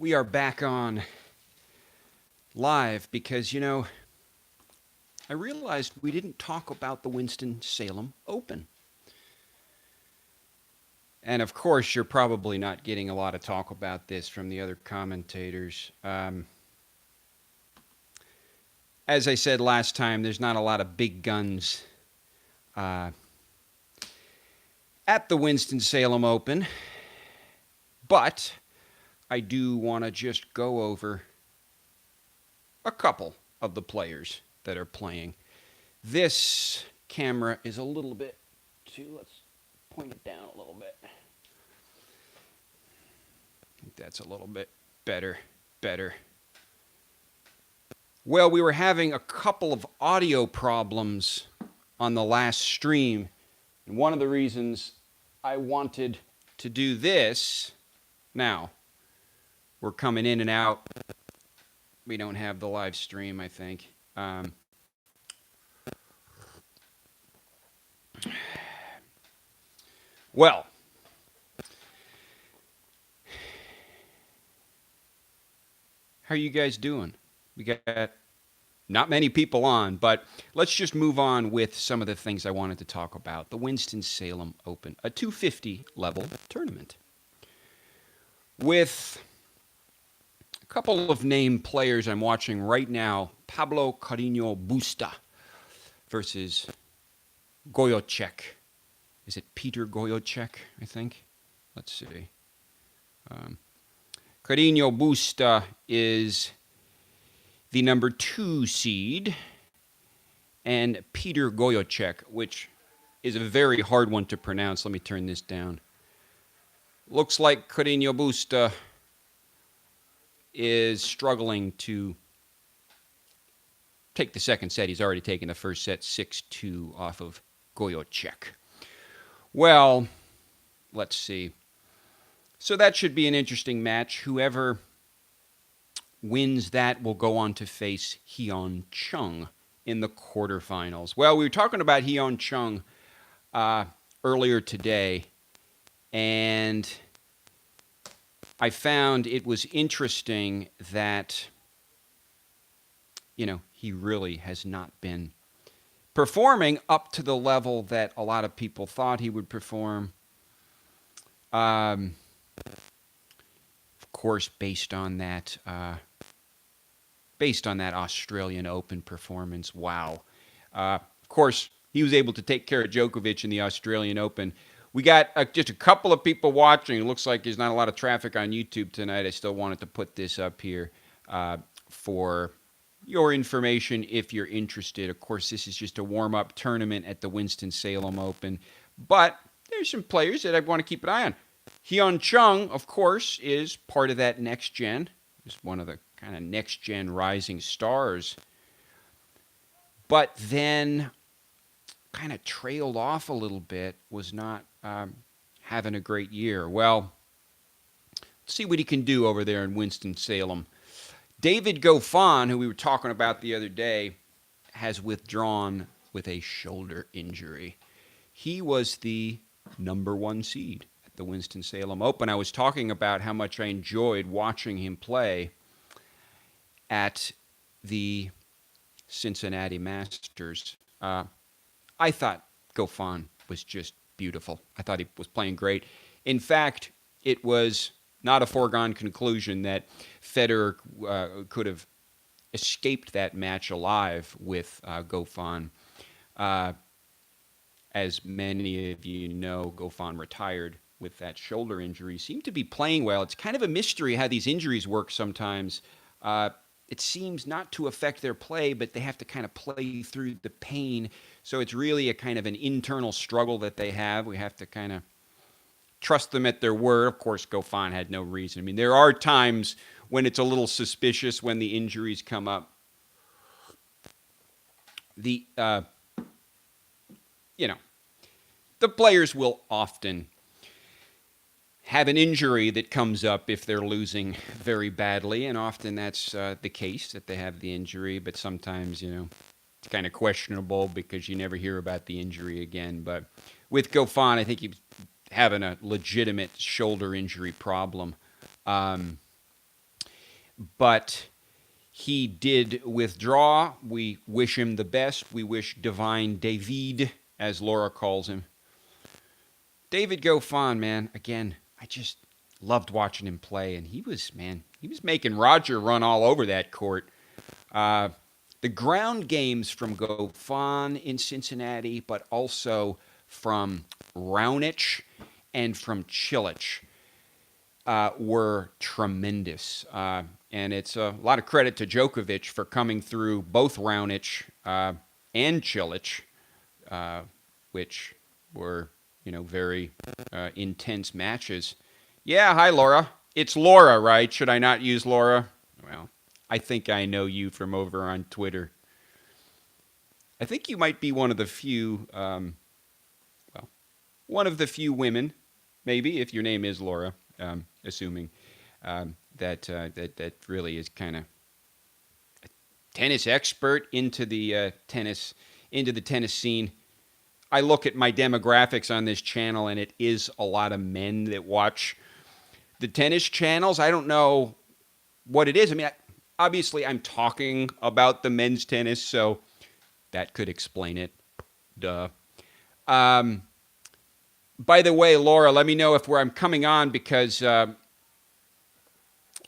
We are back on live because, I realized we didn't talk about the Winston-Salem Open. And of course, you're probably not getting a lot of talk about this from the other commentators. As I said last time, there's not a lot of big guns uh, at the Winston-Salem Open, but I do want to just go over a couple of the players that are playing. This camera is a little bit too, let's point it down a little bit. I think that's a little bit better. Well, we were having a couple of audio problems on the last stream, and one of the reasons I wanted to do this, now, we're coming in and out. We don't have the live stream, I think. Well, how are you guys doing? We got not many people on, but let's just move on with some of the things I wanted to talk about. The Winston-Salem Open, a 250 level tournament with a couple of named players I'm watching right now. Pablo Carreño Busta versus Goyocek. Is it Peter Goyocek, I think? Let's see. Carreño Busta is the number 2 seed, and Peter Goyocek, which is a very hard one to pronounce. Let me turn this down. Looks like Carreño Busta is struggling to take the second set. He's already taken the first set 6-2 off of Goyocek. Well, let's see. So that should be an interesting match. Whoever wins that will go on to face Hyun Chung in the quarterfinals. Well, we were talking about Hyun Chung earlier today, and I found it was interesting that, he really has not been performing up to the level that a lot of people thought he would perform. Of course, based on that Australian Open performance, wow. Of course, he was able to take care of Djokovic in the Australian Open. We got just a couple of people watching. It looks like there's not a lot of traffic on YouTube tonight. I still wanted to put this up here for your information if you're interested. Of course, this is just a warm-up tournament at the Winston-Salem Open, but there's some players that I want to keep an eye on. Hyun Chung, of course, is part of that next gen. He's one of the kind of next gen rising stars. But then kind of trailed off a little bit, was not having a great year. Well, let's see what he can do over there in Winston-Salem. David Goffin, who we were talking about the other day, has withdrawn with a shoulder injury. He was the number 1 seed at the Winston-Salem Open. I was talking about how much I enjoyed watching him play at the Cincinnati Masters. I thought Goffin was just beautiful. I thought he was playing great. In fact, it was not a foregone conclusion that Federer could have escaped that match alive with Goffin. As many of you know, Goffin retired with that shoulder injury. Seemed to be playing well. It's kind of a mystery how these injuries work sometimes. It seems not to affect their play, but they have to kind of play through the pain. So it's really a kind of an internal struggle that they have. We have to kind of trust them at their word. Of course, Goffin had no reason. I mean, there are times when it's a little suspicious when the injuries come up. The players will often have an injury that comes up if they're losing very badly, and often that's the case, that they have the injury, but sometimes, it's kind of questionable because you never hear about the injury again. But with Goffin, I think he's having a legitimate shoulder injury problem. but he did withdraw. We wish him the best. We wish Divine David, as Laura calls him. David Goffin, man, again, I just loved watching him play, and he was making Roger run all over that court. The ground games from Goffin in Cincinnati, but also from Raonic and from Cilic were tremendous. And it's a lot of credit to Djokovic for coming through both Raonic and Cilic, which were, very intense matches. Yeah, hi, Laura. It's Laura, right? Should I not use Laura? Well, I think I know you from over on Twitter. I think you might be one of the few, one of the few women, maybe, if your name is Laura, assuming that really is kind of a tennis expert into the tennis scene. I look at my demographics on this channel, and it is a lot of men that watch the tennis channels. I don't know what it is. I mean, obviously, I'm talking about the men's tennis, so that could explain it. Duh. By the way, Laura, let me know if I'm coming on because,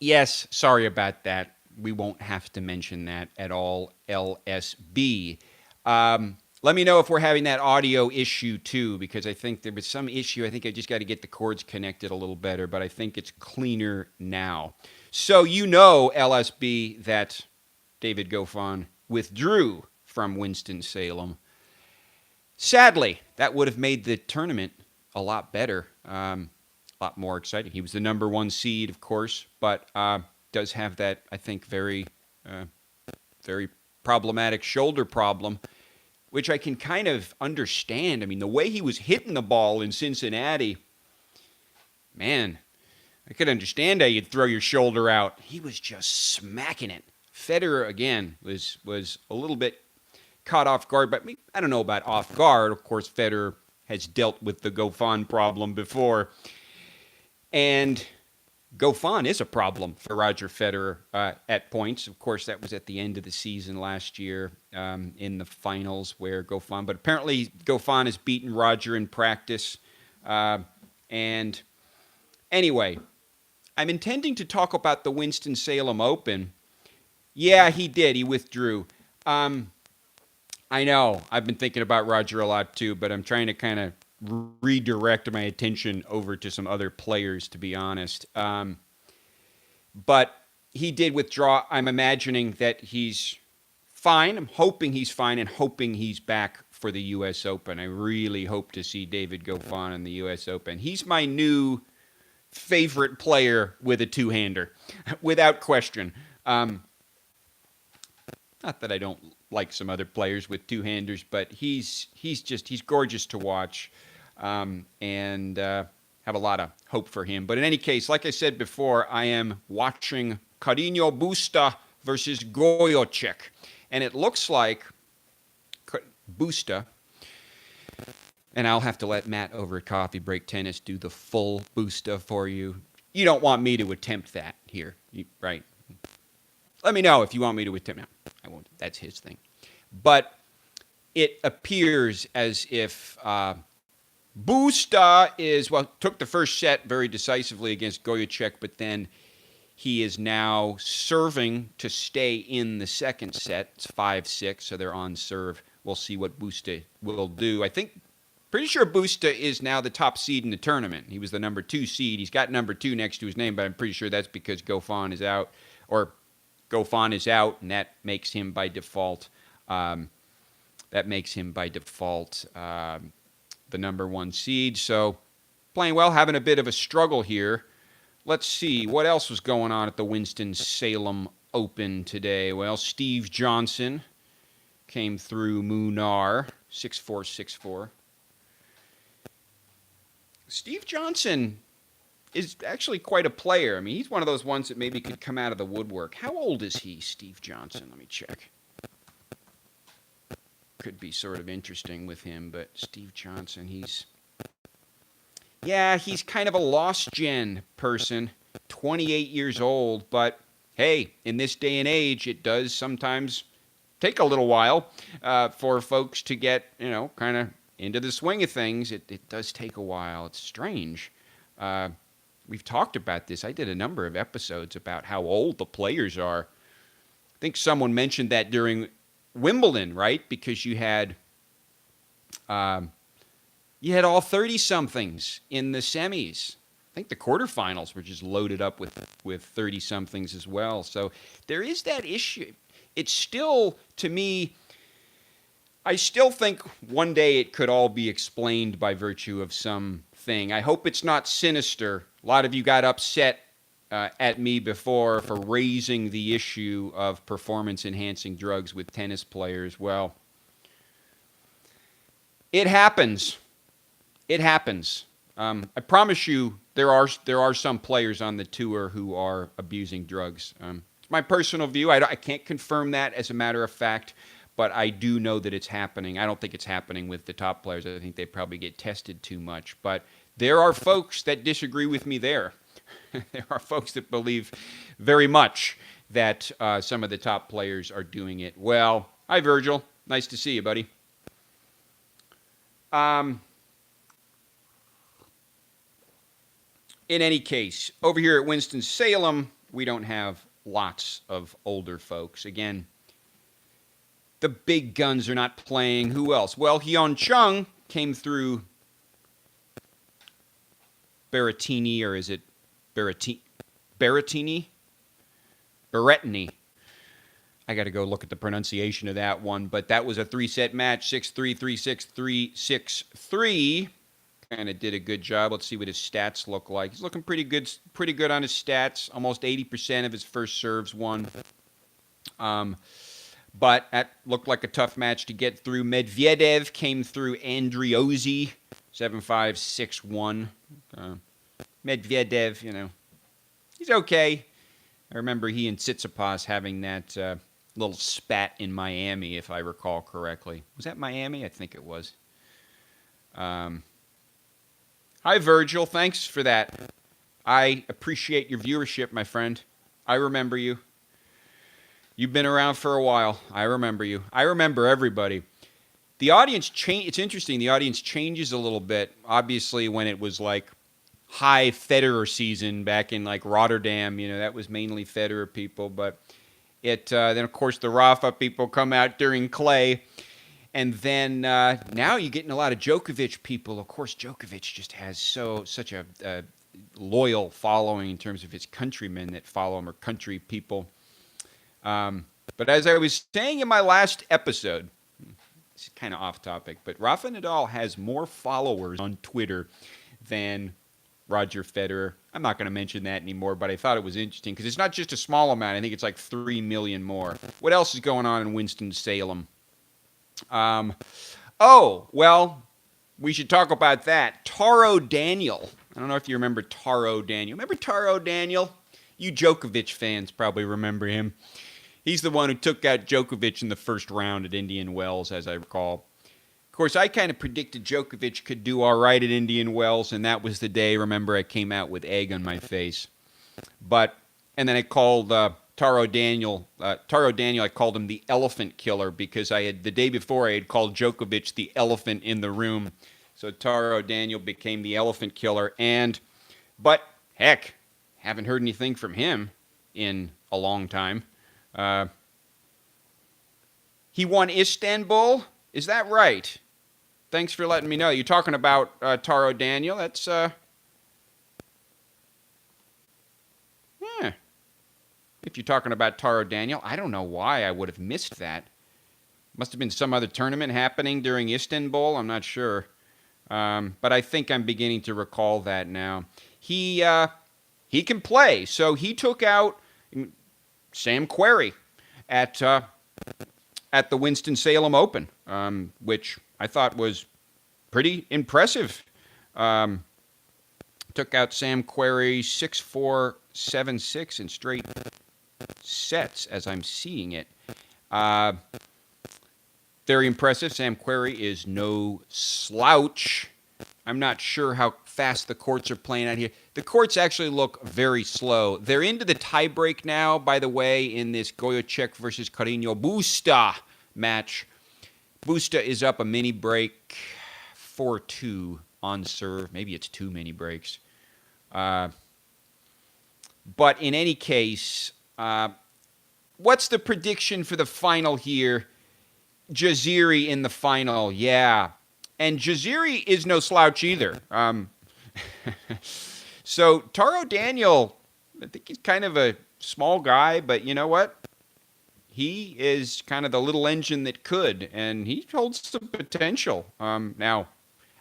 yes, sorry about that. We won't have to mention that at all, LSB. Let me know if we're having that audio issue too, because I think there was some issue. I think I just got to get the cords connected a little better, but I think it's cleaner now. So LSB, that David Goffin withdrew from Winston-Salem. Sadly, that would have made the tournament a lot better, a lot more exciting. He was the number one seed, of course, but does have that, I think, very problematic shoulder problem, which I can kind of understand. I mean, the way he was hitting the ball in Cincinnati, man, I could understand how you'd throw your shoulder out. He was just smacking it. Federer, again, was a little bit caught off guard, but I don't know about off guard. Of course, Federer has dealt with the Goffin problem before. And Goffin is a problem for Roger Federer at points. Of course, that was at the end of the season last year in the finals where Goffin, but apparently Goffin has beaten Roger in practice. And anyway, I'm intending to talk about the Winston-Salem Open. Yeah, he did. He withdrew. I know. I've been thinking about Roger a lot too, but I'm trying to kind of redirect my attention over to some other players, to be honest. But he did withdraw. I'm imagining that he's fine. I'm hoping he's fine and hoping he's back for the U.S. Open. I really hope to see David Goffin in the U.S. Open. He's my new favorite player with a two-hander, without question. Not that I don't like some other players with two-handers, but he's gorgeous to watch, and have a lot of hope for him. But in any case, like I said before, I am watching Carreño Busta versus Goyocek, and it looks like Busta, and I'll have to let Matt over at Coffee Break Tennis do the full Busta for you. You don't want me to attempt that here, right? Let me know if you want me to attempt. No, I won't. That's his thing. But it appears as if Busta took the first set very decisively against Goyocek, but then he is now serving to stay in the second set. It's 5-6, so they're on serve. We'll see what Busta will do. Pretty sure Busta is now the top seed in the tournament. He was the number 2 seed. He's got number 2 next to his name, but I'm pretty sure that's because Goffin is out, and that makes him by default. The number 1 seed. So playing well, having a bit of a struggle here. Let's see what else was going on at the Winston-Salem Open today. Well, Steve Johnson came through Munar 6-4, 6-4. Steve Johnson is actually quite a player. I mean, he's one of those ones that maybe could come out of the woodwork. How old is he, Steve Johnson? Let me check. Could be sort of interesting with him, but Steve Johnson, he's kind of a lost gen person, 28 years old, but hey, in this day and age, it does sometimes take a little while for folks to get, kind of into the swing of things. It does take a while. It's strange. We've talked about this. I did a number of episodes about how old the players are. I think someone mentioned that during Wimbledon, right? Because you had all 30-somethings in the semis. I think the quarterfinals were just loaded up with 30-somethings as well. So there is that issue. It's still, to me, I still think one day it could all be explained by virtue of something. I hope it's not sinister. A lot of you got upset at me before for raising the issue of performance-enhancing drugs with tennis players. Well, it happens. It happens. I promise you, there are some players on the tour who are abusing drugs. It's my personal view. I can't confirm that as a matter of fact, but I do know that it's happening. I don't think it's happening with the top players. I think they probably get tested too much. But there are folks that disagree with me there. There are folks that believe very much that some of the top players are doing it. Well, hi, Virgil. Nice to see you, buddy. In any case, over here at Winston-Salem, we don't have lots of older folks. Again, the big guns are not playing. Who else? Well, Hyun Chung came through Berrettini, or is it Berrettini? I got to go look at the pronunciation of that one, but that was a 3-set match, 6-3, 3-6, 3-6-3. Kind of did a good job. Let's see what his stats look like. He's looking pretty good on his stats. Almost 80% of his first serves won. But that looked like a tough match to get through. Medvedev came through Andriozzi, 7-5, 6-1. Medvedev, he's okay. I remember he and Tsitsipas having that little spat in Miami, if I recall correctly. Was that Miami? I think it was. Hi, Virgil. Thanks for that. I appreciate your viewership, my friend. I remember you. You've been around for a while. I remember you. I remember everybody. The audience it's interesting. The audience changes a little bit. Obviously, when it was like high Federer season back in like Rotterdam, that was mainly Federer people. But then, of course, the Rafa people come out during clay. And then now you're getting a lot of Djokovic people. Of course, Djokovic just has such a loyal following in terms of his countrymen that follow him, or country people. But as I was saying in my last episode, it's kind of off topic, but Rafa Nadal has more followers on Twitter than Roger Federer. I'm not going to mention that anymore, but I thought it was interesting because it's not just a small amount. I think it's like 3 million more. What else is going on in Winston-Salem? Well, we should talk about that. Taro Daniel. I don't know if you remember Taro Daniel. Remember Taro Daniel? You Djokovic fans probably remember him. He's the one who took out Djokovic in the first round at Indian Wells, as I recall. Of course, I kind of predicted Djokovic could do all right at Indian Wells, and that was the day, remember, I came out with egg on my face. And then I called Taro Daniel, I called him the elephant killer because the day before I had called Djokovic the elephant in the room. So Taro Daniel became the elephant killer. But heck, haven't heard anything from him in a long time. He won Istanbul? Is that right? Thanks for letting me know. You're talking about Taro Daniel. That's, if you're talking about Taro Daniel, I don't know why I would have missed that. Must have been some other tournament happening during Istanbul. I'm not sure. But I think I'm beginning to recall that now. He can play. So he took out Sam Querrey at the Winston-Salem Open, which I thought was pretty impressive. Took out Sam Querrey 6-4, 7-6 in straight sets, as I'm seeing it. Very impressive. Sam Querrey is no slouch. I'm not sure how fast the courts are playing out here. The courts actually look very slow. They're into the tiebreak now, by the way, in this Goyacek versus Carreño Busta match. Busta is up a mini break, 4-2 on serve. Maybe it's 2 mini breaks. But in any case, what's the prediction for the final here? Jaziri in the final, yeah. And Jaziri is no slouch either. So Taro Daniel, I think he's kind of a small guy, but you know what? He is kind of the little engine that could, and he holds some potential. Now,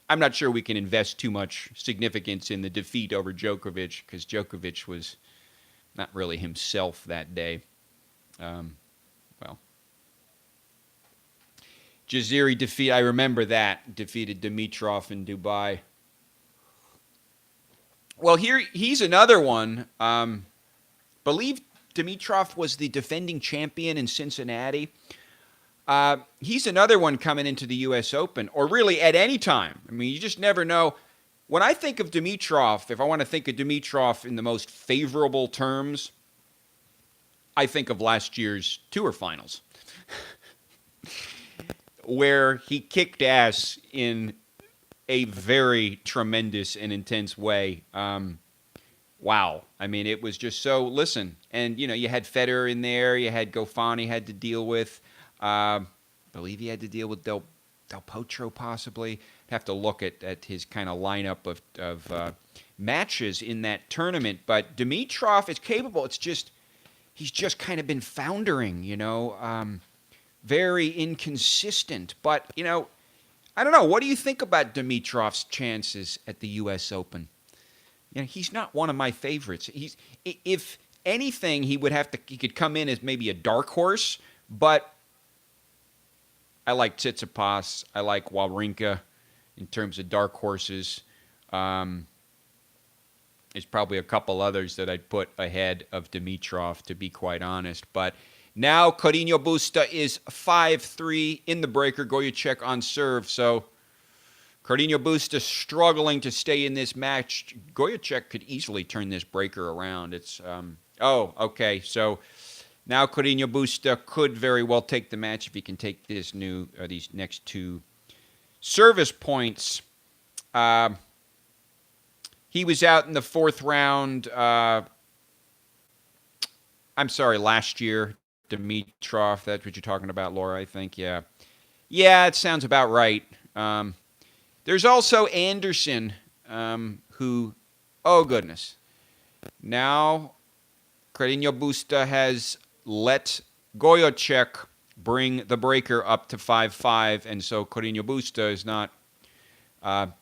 I'm not sure we can invest too much significance in the defeat over Djokovic, because Djokovic was not really himself that day. Jaziri I remember that, defeated Dimitrov in Dubai. Well, he's another one. Believe Dimitrov was the defending champion in Cincinnati. He's another one coming into the U.S. Open, or really at any time. I mean, you just never know. When I think of Dimitrov, if I want to think of Dimitrov in the most favorable terms, I think of last year's tour finals, where he kicked ass in a very tremendous and intense way. Wow. I mean, it was just so, listen, and, you know, you had Federer in there, you had Goffani had to deal with, I believe he had to deal with Del Potro possibly. Have to look at his kind of lineup of matches in that tournament. But Dimitrov is capable. It's just, he's just kind of been foundering, you know, very inconsistent. But, you know, I don't know. What do you think about Dimitrov's chances at the U.S. Open? You know, he's not one of my favorites. If anything, he could come in as maybe a dark horse, but I like Tsitsipas. I like Wawrinka in terms of dark horses. There's probably a couple others that I'd put ahead of Dimitrov, to be quite honest. But now Carreño Busta is 5-3 in the breaker. Goyacek on serve. So Carreño Busta struggling to stay in this match. Goyacek could easily turn this breaker around. It's okay. So now Carreño Busta could very well take the match if he can take these next 2 service points. He was out in the 4th round. Last year. Dimitrov, that's what you're talking about, Laura, I think. Yeah, it sounds about right. There's also Anderson, who, oh goodness. Now, Carreño Busta has let Goyacek bring the breaker up to 5-5, and so Carreño Busta is not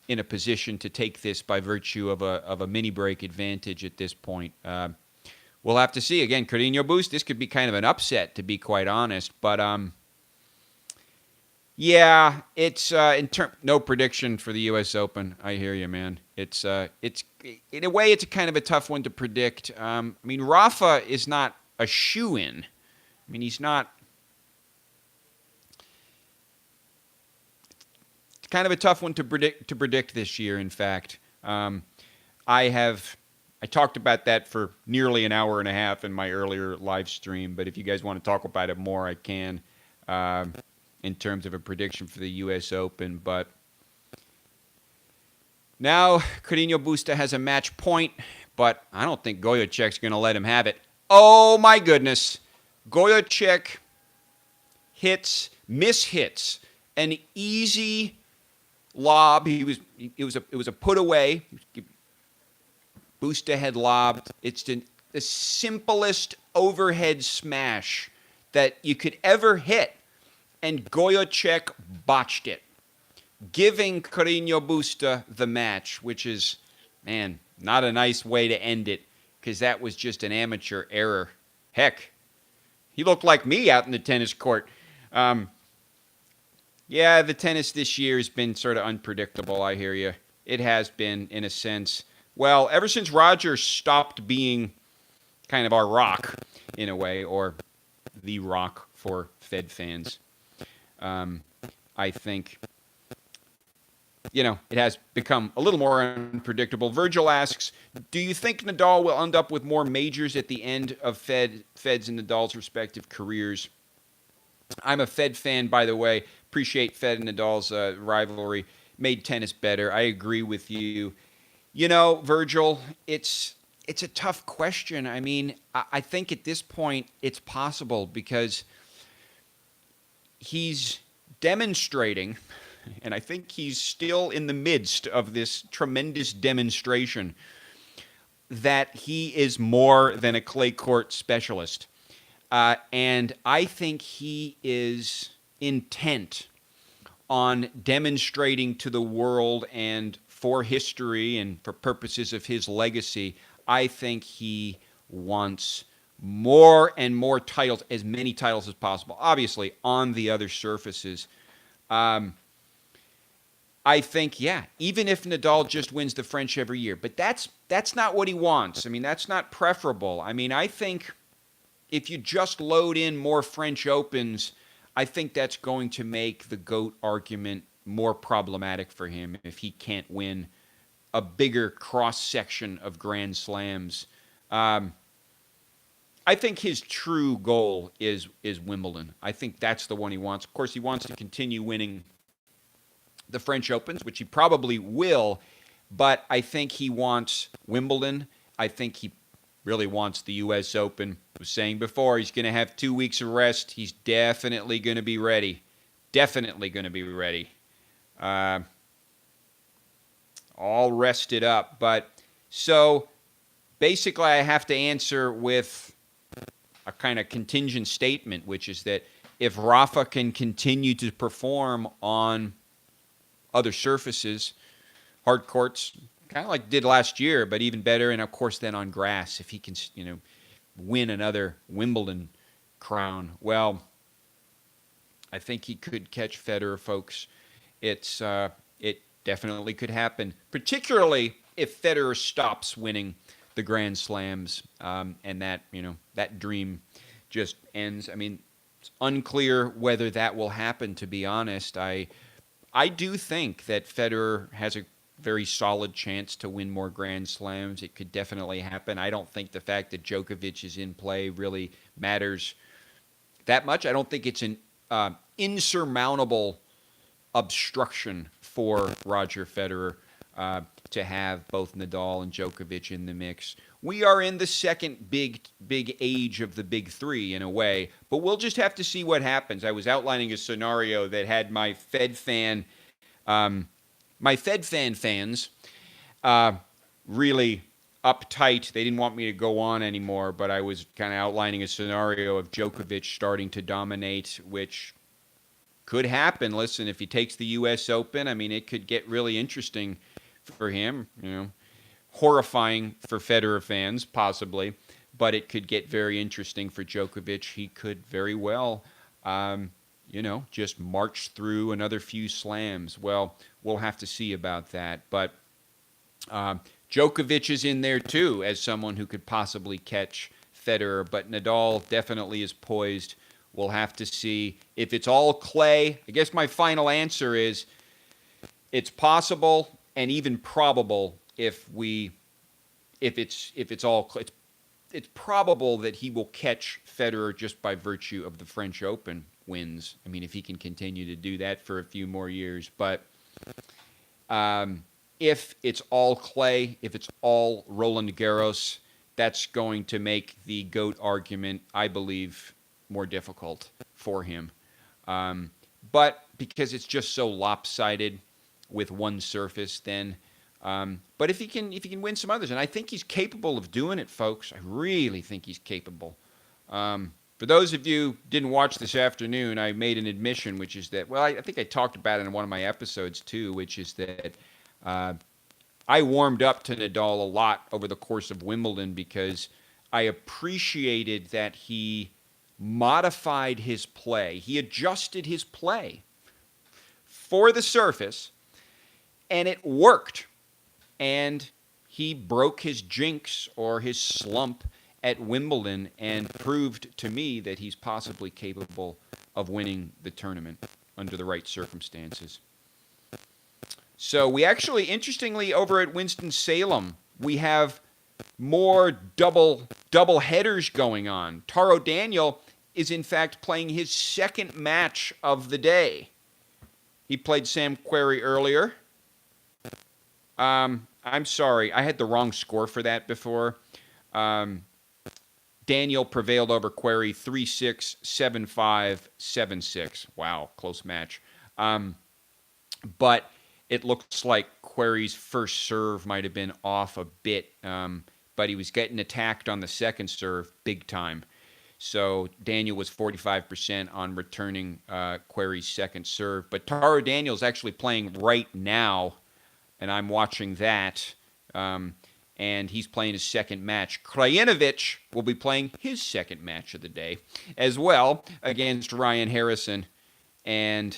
in a position to take this by virtue of a mini break advantage at this point. We'll have to see. Again, Carreño Busta, this could be kind of an upset, to be quite honest. But, yeah, it's no prediction for the U.S. Open. I hear you, man. It's in a way, it's a kind of a tough one to predict. I mean, Rafa is not a shoo-in. I mean, he's not. It's kind of a tough one to predict this year. In fact, I talked about that for nearly an hour and a half in my earlier live stream, but if you guys want to talk about it more, I can, in terms of a prediction for the U.S. Open. But now Carreño Busta has a match point, but I don't think Goyacek's going to let him have it. Oh, my goodness. Goyacek mishits an easy lob. It was a put away. Busta had lobbed. It's the simplest overhead smash that you could ever hit, and Goyacek botched it, giving Carreño Busta the match, which is, man, not a nice way to end it, because that was just an amateur error. Heck, he looked like me out in the tennis court. Yeah, the tennis this year has been sort of unpredictable, I hear you. It has been, in a sense. Well, ever since Roger stopped being kind of our rock, in a way, or the rock for Fed fans, I think, it has become a little more unpredictable. Virgil asks, do you think Nadal will end up with more majors at the end of Fed's and Nadal's respective careers? I'm a Fed fan, by the way. Appreciate Fed and Nadal's rivalry. Made tennis better. I agree with you. Virgil, it's a tough question. I mean, I think at this point it's possible because he's demonstrating, and I think he's still in the midst of this tremendous demonstration, that he is more than a clay court specialist. And I think he is intent on demonstrating to the world and for history and for purposes of his legacy, I think he wants more and more titles, as many titles as possible, obviously, on the other surfaces. I think, even if Nadal just wins the French every year, but that's not what he wants. I mean, that's not preferable. I mean, I think if you just load in more French Opens, I think that's going to make the GOAT argument more problematic for him if he can't win a bigger cross-section of Grand Slams. I think his true goal is Wimbledon. I think that's the one he wants. Of course, he wants to continue winning the French Opens, which he probably will, but I think he wants Wimbledon. I think he really wants the U.S. Open. I was saying before, he's going to have 2 weeks of rest. He's definitely going to be ready. Definitely going to be ready. All rested up. But so basically I have to answer with a kind of contingent statement, which is that if Rafa can continue to perform on other surfaces, hard courts, kind of like did last year, but even better, and of course then on grass, if he can, win another Wimbledon crown, well, I think he could catch Federer, folks. It definitely could happen, particularly if Federer stops winning the Grand Slams, and that dream just ends. I mean, it's unclear whether that will happen, to be honest. I do think that Federer has a very solid chance to win more Grand Slams. It could definitely happen. I don't think the fact that Djokovic is in play really matters that much. I don't think it's an insurmountable obstruction for Roger Federer to have both Nadal and Djokovic in the mix. We are in the second big age of the big three in a way, but we'll just have to see what happens. I was outlining a scenario that had my Fed fans really uptight. They didn't want me to go on anymore, but I was kind of outlining a scenario of Djokovic starting to dominate, which could happen. Listen, if he takes the U.S. Open, I mean, it could get really interesting for him, horrifying for Federer fans, possibly, but it could get very interesting for Djokovic. He could very well, just march through another few slams. Well, we'll have to see about that. But Djokovic is in there, too, as someone who could possibly catch Federer, but Nadal definitely is poised. We'll have to see. If it's all clay, I guess my final answer is it's possible and even probable it's all clay. It's probable that he will catch Federer just by virtue of the French Open wins. I mean, if he can continue to do that for a few more years. But if it's all clay, if it's all Roland Garros, that's going to make the GOAT argument, I believe, more difficult for him. But because it's just so lopsided with one surface, then. But if he can win some others, and I think he's capable of doing it, folks. I really think he's capable. For those of you who didn't watch this afternoon, I made an admission, which is that, well, I think I talked about it in one of my episodes too, which is that I warmed up to Nadal a lot over the course of Wimbledon because I appreciated that he modified his play. He adjusted his play for the surface, and it worked. And he broke his jinx or his slump at Wimbledon and proved to me that he's possibly capable of winning the tournament under the right circumstances. So we actually, interestingly, over at Winston-Salem, we have more double headers going on. Taro Daniel is in fact playing his second match of the day. He played Sam Querrey earlier. I'm sorry, I had the wrong score for that before. Daniel prevailed over Querrey 3-6, 7-5, 7-6. Wow, close match. But it looks like Querrey's first serve might have been off a bit, but he was getting attacked on the second serve big time. So Daniel was 45% on returning Querrey's second serve. But Taro Daniel's actually playing right now, and I'm watching that. And he's playing his second match. Krajinovic will be playing his second match of the day as well against Ryan Harrison. And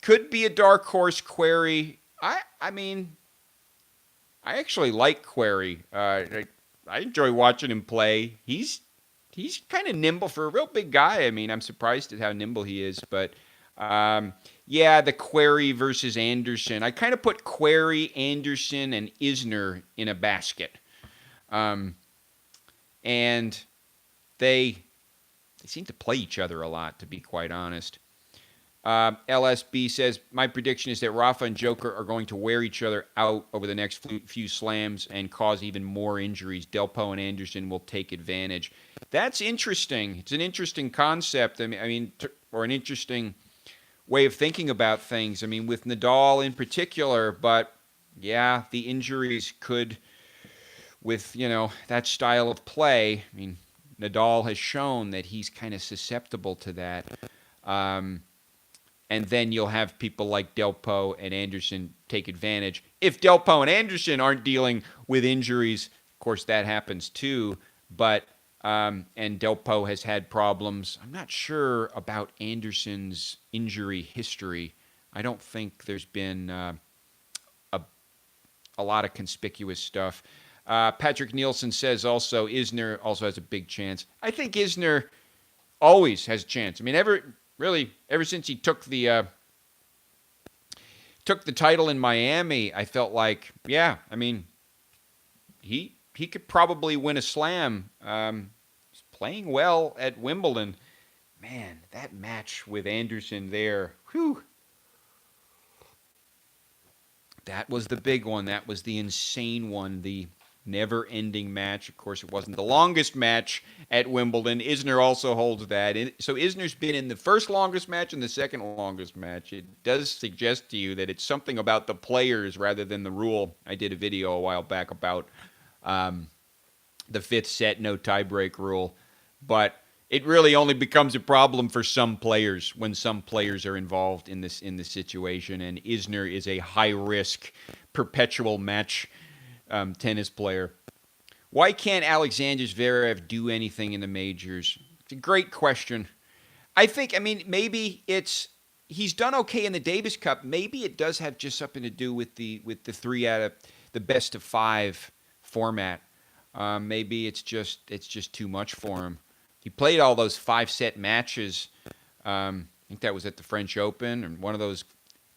could be a dark horse Querrey. I mean, I actually like Querrey. I enjoy watching him play. He's kind of nimble for a real big guy. I mean, I'm surprised at how nimble he is. But, yeah, the Querrey versus Anderson. I kind of put Querrey, Anderson, and Isner in a basket. And they seem to play each other a lot, to be quite honest. LSB says, my prediction is that Rafa and Joker are going to wear each other out over the next few slams and cause even more injuries. Delpo and Anderson will take advantage. That's interesting. It's an interesting concept. I mean, or an interesting way of thinking about things. I mean, with Nadal in particular, but yeah, the injuries could, with, that style of play. I mean, Nadal has shown that he's kind of susceptible to that. And then you'll have people like Delpo and Anderson take advantage. If Delpo and Anderson aren't dealing with injuries, of course that happens too. But and Delpo has had problems. I'm not sure about Anderson's injury history. I don't think there's been a lot of conspicuous stuff. Patrick Nielsen says also Isner also has a big chance. I think Isner always has a chance. I mean, ever since he took the title in Miami, I felt like, yeah, I mean, he could probably win a slam. He's playing well at Wimbledon. Man, that match with Anderson there, whew. That was the big one. That was the insane one, the never-ending match. Of course, it wasn't the longest match at Wimbledon. Isner also holds that. So Isner's been in the first longest match and the second longest match. It does suggest to you that it's something about the players rather than the rule. I did a video a while back about the fifth set, no tiebreak rule. But it really only becomes a problem for some players when some players are involved in this situation. And Isner is a high-risk, perpetual match tennis player. Why can't Alexander Zverev do anything in the majors? It's a great question. I mean, maybe he's done okay in the Davis Cup. Maybe it does have just something to do with the 3 out of the best of 5 format. Maybe it's just too much for him. He played all those 5-set matches. I think that was at the French Open and one of those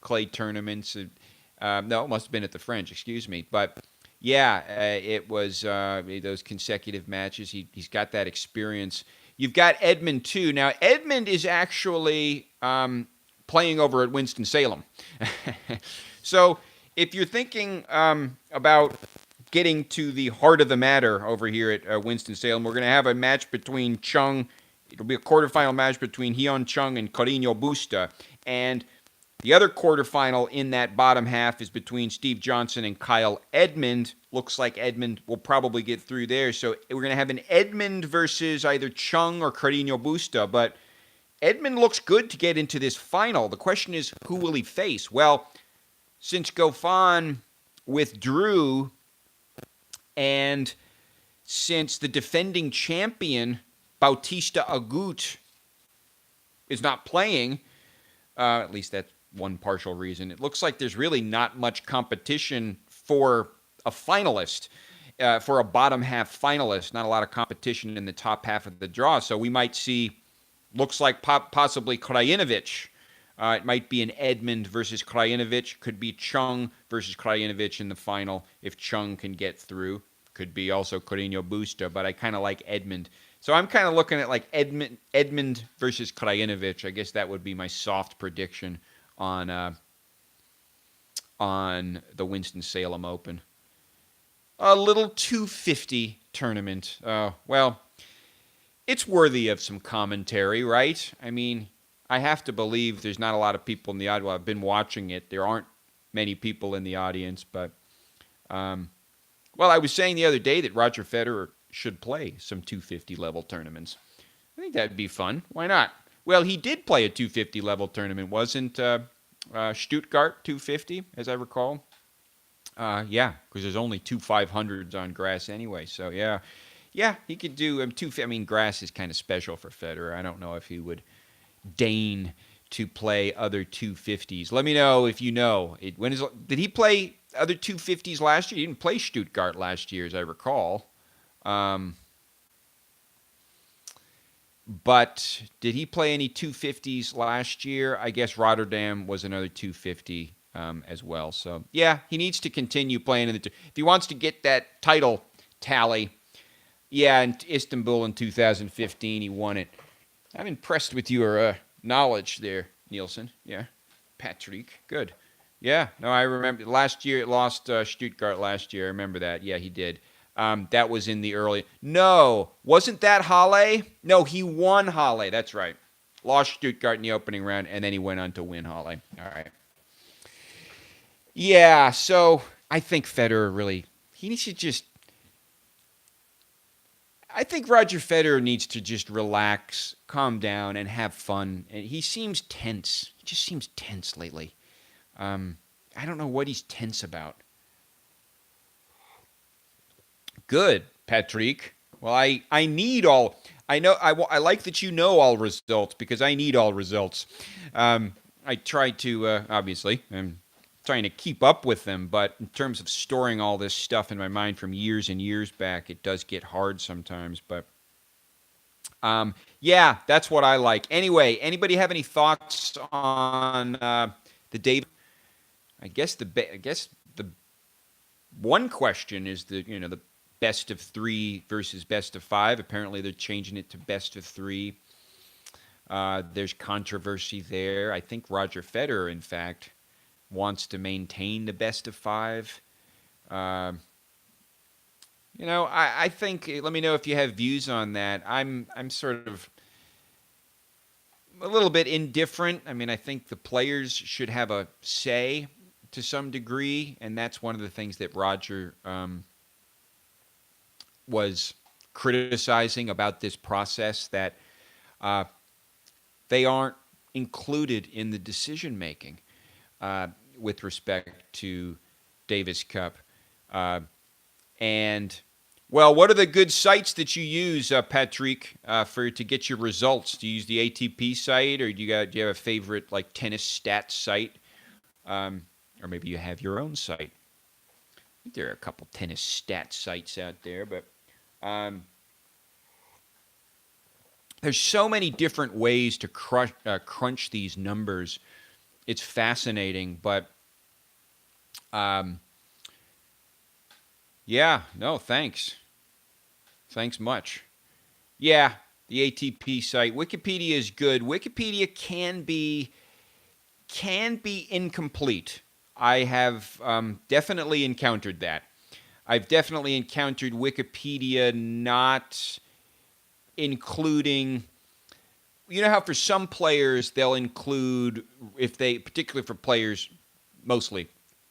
clay tournaments. No, it must have been at the French. Excuse me, but. Yeah, it was those consecutive matches. He's got that experience. You've got Edmund, too. Now, Edmund is actually playing over at Winston-Salem. So if you're thinking about getting to the heart of the matter over here at Winston-Salem, we're going to have a match between Chung. It'll be a quarterfinal match between Hyun Chung and Carreño Busta. And the other quarterfinal in that bottom half is between Steve Johnson and Kyle Edmund. Looks like Edmund will probably get through there. So we're going to have an Edmund versus either Chung or Carreño Busta. But Edmund looks good to get into this final. The question is, who will he face? Well, since Goffin withdrew and since the defending champion, Bautista Agut, is not playing, at least that's one partial reason. It looks like there's really not much competition for a finalist, for a bottom half finalist. Not a lot of competition in the top half of the draw. So we might see, looks like possibly Krajinovic It might be an Edmund versus Krajinovic. Could be Chung versus Krajinovic in the final if Chung can get through. Could be also Carreño Busta, but I kind of like Edmund. So I'm kind of looking at like Edmund versus Krajinovic. I guess that would be my soft prediction on the Winston-Salem Open. A little 250 tournament. Well, it's worthy of some commentary, right? I mean, I have to believe there's not a lot of people in the audience. Well, I've been watching it. There aren't many people in the audience, but well, I was saying the other day that Roger Federer should play some 250 level tournaments. I think that'd be fun. Why not? Well, he did play a 250 level tournament, wasn't Stuttgart 250, as I recall? Yeah, because there's only two 500s on grass anyway. So yeah, he could do two. I mean, grass is kind of special for Federer. I don't know if he would deign to play other 250s. Let me know if you know. Did he play other 250s last year? He didn't play Stuttgart last year, as I recall. But did he play any 250s last year? I guess Rotterdam was another 250 as well. So, yeah, he needs to continue playing if he wants to get that title tally. Yeah, in Istanbul in 2015, he won it. I'm impressed with your knowledge there, Nielsen. Yeah, Patrick, good. Yeah, no, I remember last year it lost Stuttgart last year. I remember that. Yeah, he did. That was in the early. No, wasn't that Halle? No, he won Halle. That's right. Lost Stuttgart in the opening round, and then he went on to win Halle. All right. Yeah, so I think Federer really, he needs to just, I think Roger Federer needs to just relax, calm down, and have fun. And he seems tense. He just seems tense lately. I don't know what he's tense about. Good, Patrick. Well, I need all. I know. I like that you know all results because I need all results. I try to obviously. I'm trying to keep up with them, but in terms of storing all this stuff in my mind from years and years back, it does get hard sometimes. But yeah, that's what I like. Anyway, anybody have any thoughts on the David? I guess the one question is the best of 3 versus best of 5. Apparently, they're changing it to best of 3. There's controversy there. I think Roger Federer, in fact, wants to maintain the best of 5. I think. Let me know if you have views on that. I'm sort of a little bit indifferent. I mean, I think the players should have a say to some degree, and that's one of the things that Roger was criticizing about this process, that they aren't included in the decision making with respect to Davis Cup. And well, what are the good sites that you use, Patrick, to get your results? Do you use the ATP site, or do you have a favorite like tennis stats site, or maybe you have your own site? I think there are a couple tennis stats sites out there, but there's so many different ways to crunch these numbers. It's fascinating, but yeah, no, thanks. Thanks much. Yeah, the ATP site. Wikipedia is good. Wikipedia can be incomplete. I have definitely encountered that. I've definitely encountered Wikipedia not including, you know how for some players they'll include, particularly for players, mostly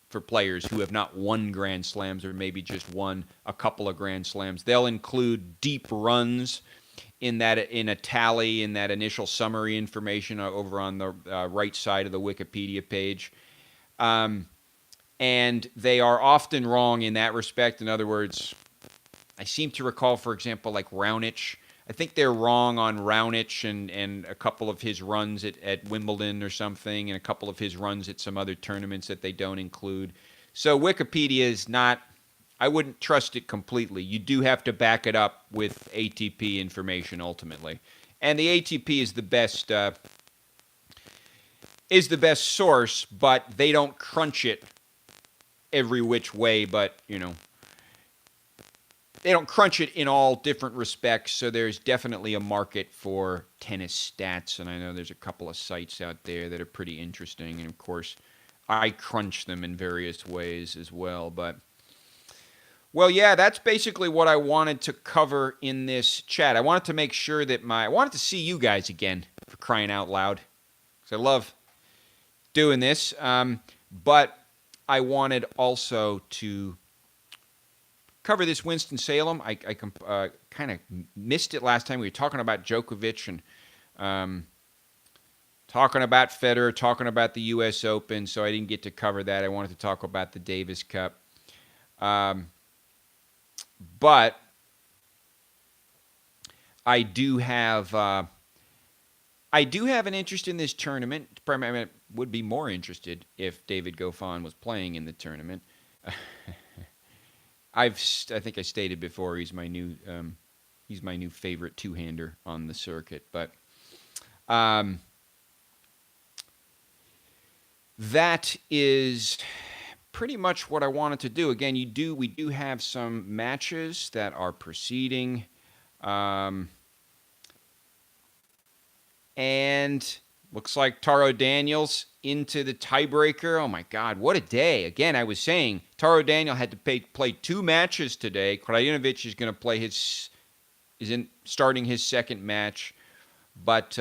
for players who have not won Grand Slams or maybe just won a couple of Grand Slams, they'll include deep runs in a tally, in that initial summary information over on the right side of the Wikipedia page. And they are often wrong in that respect. In other words, I seem to recall, for example, like Raonic. I think they're wrong on Raonic and a couple of his runs at Wimbledon or something, and a couple of his runs at some other tournaments that they don't include. So Wikipedia is not, I wouldn't trust it completely. You do have to back it up with ATP information ultimately. And the ATP is the best is the best source, but they don't crunch it every which way. But they don't crunch it in all different respects. So there's definitely a market for tennis stats, and I know there's a couple of sites out there that are pretty interesting. And of course, I crunch them in various ways as well. But well, yeah, that's basically what I wanted to cover in this chat. I wanted to make sure that I wanted to see you guys again, for crying out loud, because I love doing this. But I wanted also to cover this Winston-Salem. I kind of missed it last time. We were talking about Djokovic and talking about Federer, talking about the U.S. Open, so I didn't get to cover that. I wanted to talk about the Davis Cup. But I do have an interest in this tournament. I would be more interested if David Goffin was playing in the tournament. I think I stated before he's my new favorite two-hander on the circuit. But that is pretty much what I wanted to do. Again, we do have some matches that are proceeding, and looks like Taro Daniels into the tiebreaker. Oh my God, what a day! Again, I was saying Taro Daniel had to play 2 matches today. Krajinovic is going to play starting his second match, but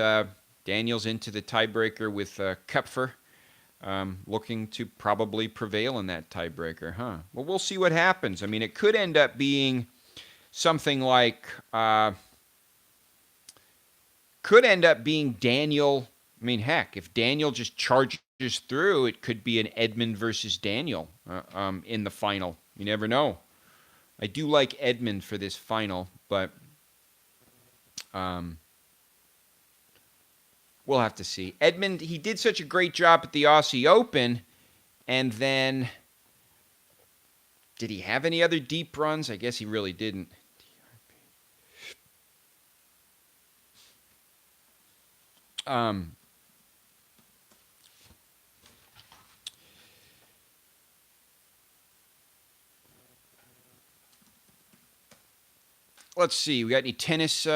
Daniels into the tiebreaker with Kupfer. Looking to probably prevail in that tiebreaker, huh? Well, we'll see what happens. I mean, it could end up being something like, Daniel. I mean, heck, if Daniel just charges through, it could be an Edmund versus Daniel in the final. You never know. I do like Edmund for this final, but we'll have to see. Edmund, he did such a great job at the Aussie Open, and then did he have any other deep runs? I guess he really didn't. Let's see. We got any tennis?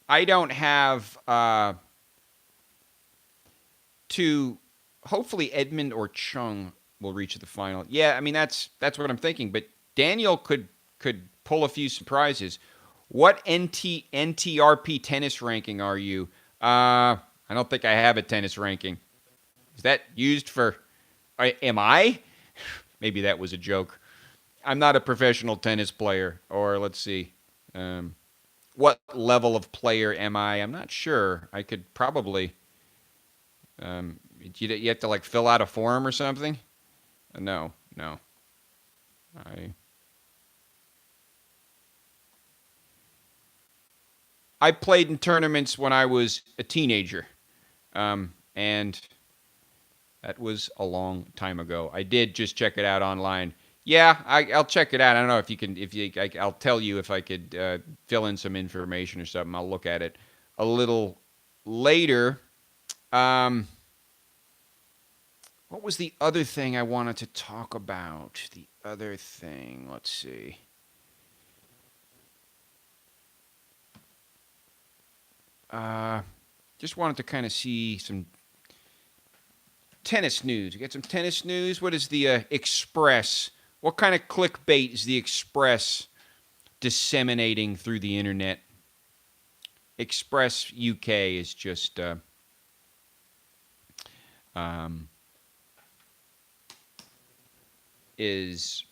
I don't have hopefully Edmund or Chung will reach the final. Yeah, I mean that's what I'm thinking. But Daniel could pull a few surprises. What NTRP tennis ranking are you? I don't think I have a tennis ranking. Is that used for? Am I? Maybe that was a joke. I'm not a professional tennis player. Or let's see. What level of player am I? I'm not sure. I could probably. You have to like fill out a form or something. No. I played in tournaments when I was a teenager, and that was a long time ago. I did just check it out online. Yeah, I'll check it out. I don't know if you can. I'll tell you if I could fill in some information or something. I'll look at it a little later. What was the other thing I wanted to talk about? The other thing. Let's see. Just wanted to kind of see some tennis news. We got some tennis news. What is the Express? What kind of clickbait is the Express disseminating through the internet? Express UK is just is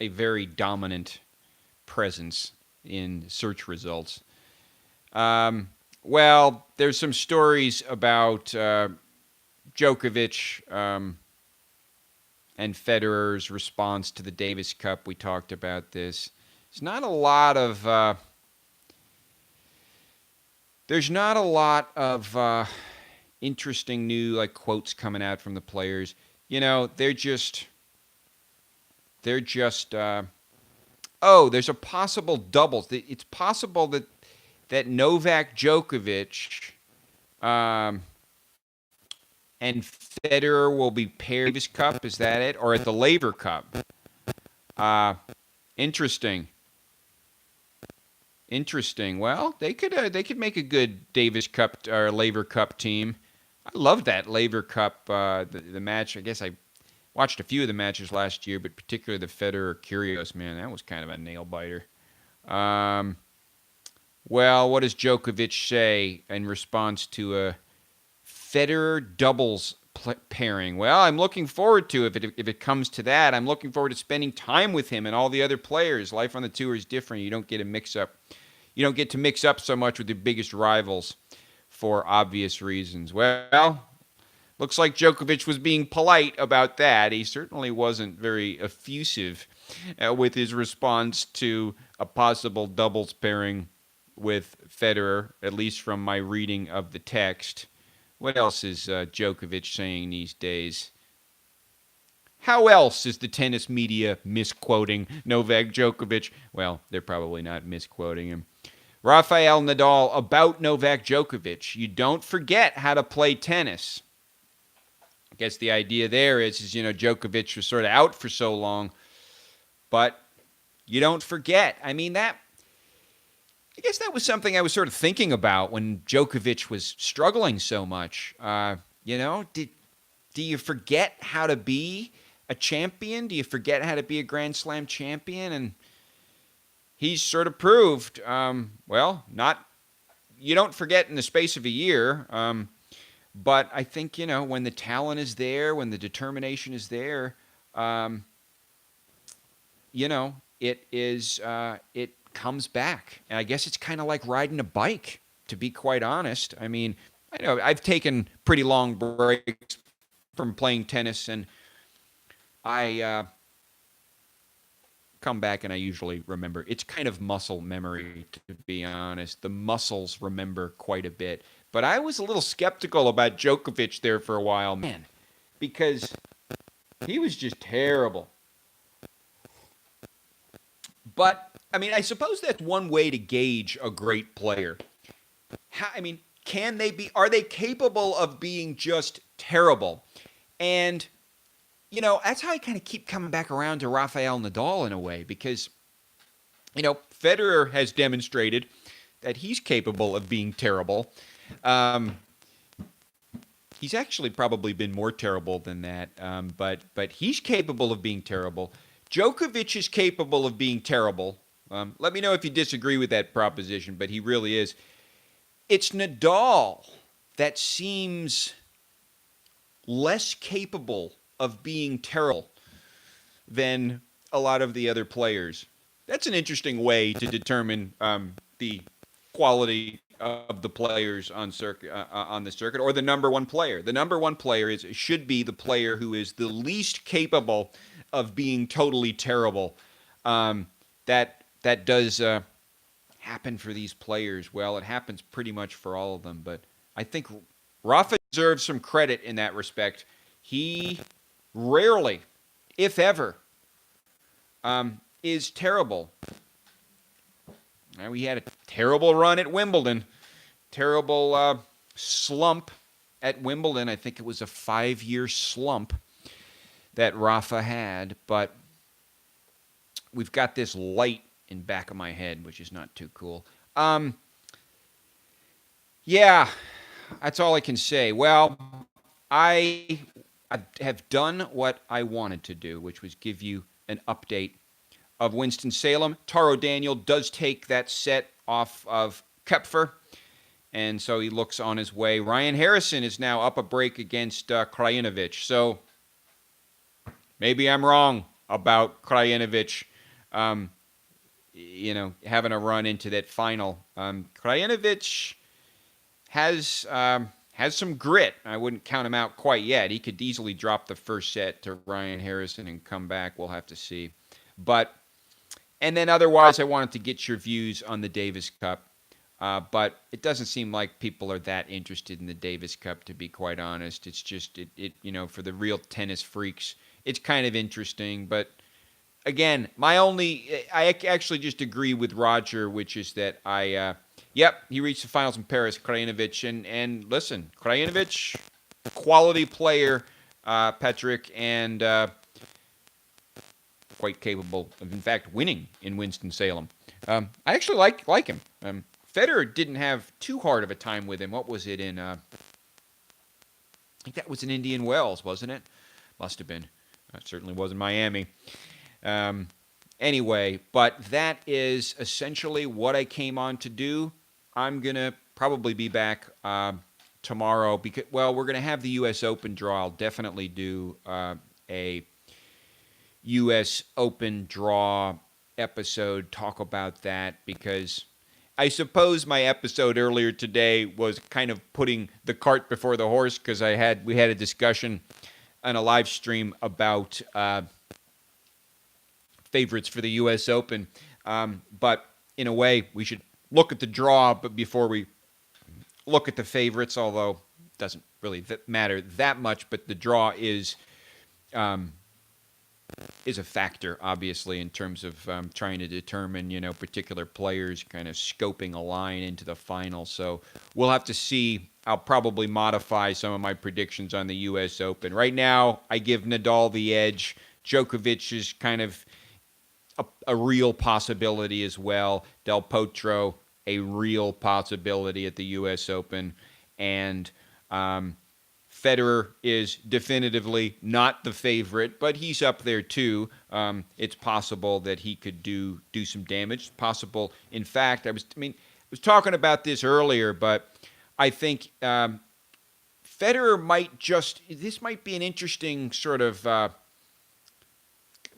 a very dominant presence in search results. Well, there's some stories about Djokovic and Federer's response to the Davis Cup. We talked about this. There's not a lot of interesting new like quotes coming out from the players. You know, they're just there's a possible doubles. It's possible that Novak Djokovic Um, and Federer will be paired Davis Cup. Is that it, or at the Laver Cup? Uh, interesting. Interesting. Well, they could make a good Davis Cup or Laver Cup team. I love that Laver Cup the match. I guess I watched a few of the matches last year, but particularly the Federer Kyrgios, man, that was kind of a nail biter. Um, well, what does Djokovic say in response to a Federer doubles pairing? Well, I'm looking forward to it if it comes to that. I'm looking forward to spending time with him and all the other players. Life on the tour is different. You don't get to mix up. You don't get to mix up so much with the biggest rivals for obvious reasons. Well, looks like Djokovic was being polite about that. He certainly wasn't very effusive with his response to a possible doubles pairing with Federer, at least from my reading of the text. What else is Djokovic saying these days? How else is the tennis media misquoting Novak Djokovic? Well, they're probably not misquoting him. Rafael Nadal about Novak Djokovic. You don't forget how to play tennis. I guess the idea there is Djokovic was sort of out for so long, but you don't forget. I mean, I guess that was something I was sort of thinking about when Djokovic was struggling so much. Do you forget how to be a champion? Do you forget how to be a Grand Slam champion? And he's sort of proved, you don't forget in the space of a year. But I think, when the talent is there, when the determination is there, it comes back. And I guess it's kind of like riding a bike, to be quite honest. I mean, I know I've taken pretty long breaks from playing tennis, and I come back and I usually remember. It's kind of muscle memory, to be honest. The muscles remember quite a bit. But I was a little skeptical about Djokovic there for a while, man, because he was just terrible. But, I mean, I suppose that's one way to gauge a great player. Are they capable of being just terrible? And, that's how I kind of keep coming back around to Rafael Nadal in a way, because, Federer has demonstrated that he's capable of being terrible. He's actually probably been more terrible than that, but he's capable of being terrible. Djokovic is capable of being terrible. Let me know if you disagree with that proposition, but he really is. It's Nadal that seems less capable of being terrible than a lot of the other players. That's an interesting way to determine the quality of the players on the circuit, or the number one player. The number one player should be the player who is the least capable of being totally terrible. That does happen for these players. Well, it happens pretty much for all of them, but I think Rafa deserves some credit in that respect. He rarely, if ever, is terrible. We had a terrible run at Wimbledon, terrible slump at Wimbledon. I think it was a 5-year slump that Rafa had, but we've got this light in back of my head, which is not too cool. Yeah, that's all I can say. Well, I have done what I wanted to do, which was give you an update of Winston-Salem. Taro Daniel does take that set off of Koepfer, and so he looks on his way. Ryan Harrison is now up a break against Krajinovic. So maybe I'm wrong about Krajinovic, having a run into that final. Krajinovic has some grit. I wouldn't count him out quite yet. He could easily drop the first set to Ryan Harrison and come back. We'll have to see. And then otherwise, I wanted to get your views on the Davis Cup. But it doesn't seem like people are that interested in the Davis Cup, to be quite honest. It's just, for the real tennis freaks, it's kind of interesting. But again, I actually just agree with Roger, which is that yep, he reached the finals in Paris, Krajinovic, and listen, Krajinovic, quality player, Patrick, and quite capable of, in fact, winning in Winston-Salem. I actually like him. Federer didn't have too hard of a time with him. What was it in? I think that was in Indian Wells, wasn't it? Must have been. It certainly was in Miami. Anyway, but that is essentially what I came on to do. I'm going to probably be back tomorrow because, well, we're going to have the U.S. Open draw. I'll definitely do a U.S. Open draw episode, talk about that, because I suppose my episode earlier today was kind of putting the cart before the horse because we had a discussion on a live stream about favorites for the U.S. Open. But in a way, we should look at the draw, but before we look at the favorites, although it doesn't really matter that much, but the draw is a factor, obviously, in terms of trying to determine, particular players, kind of scoping a line into the final. So we'll have to see. I'll probably modify some of my predictions on the U.S. Open. Right now, I give Nadal the edge. Djokovic is kind of a real possibility as well. Del Potro, a real possibility at the U.S. Open. And Federer is definitively not the favorite, but he's up there too. It's possible that he could do some damage. It's possible. In fact, I was talking about this earlier, but I think Federer this might be an interesting sort of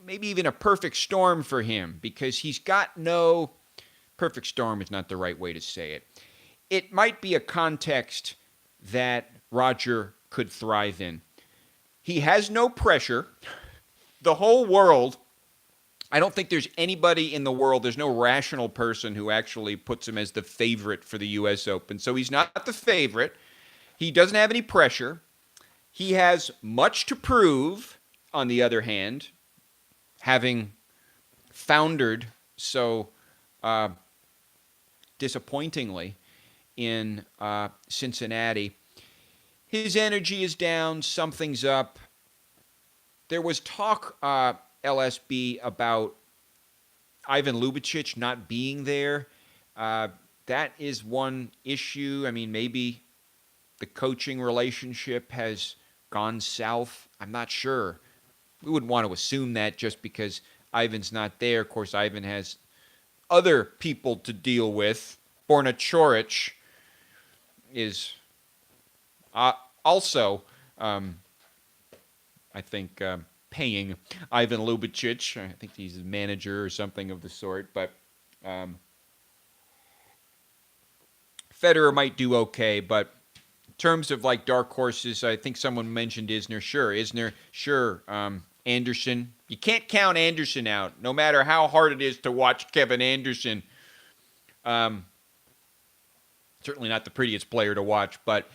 maybe even a perfect storm for him, because he's got perfect storm is not the right way to say it. It might be a context that Roger could thrive in. He has no pressure. The whole world, I don't think there's anybody in the world, there's no rational person who actually puts him as the favorite for the U.S. Open. So he's not the favorite. He doesn't have any pressure. He has much to prove, on the other hand, having foundered so disappointingly in Cincinnati. His energy is down. Something's up. There was talk, LSB, about Ivan Lubicic not being there. That is one issue. I mean, maybe the coaching relationship has gone south. I'm not sure. We wouldn't want to assume that just because Ivan's not there. Of course, Ivan has other people to deal with. Borna Coric is also, I think, paying Ivan Lubicic. I think he's a manager or something of the sort. But Federer might do okay. But in terms of like dark horses, I think someone mentioned Isner. Sure. Anderson. You can't count Anderson out, no matter how hard it is to watch Kevin Anderson. Certainly not the prettiest player to watch, but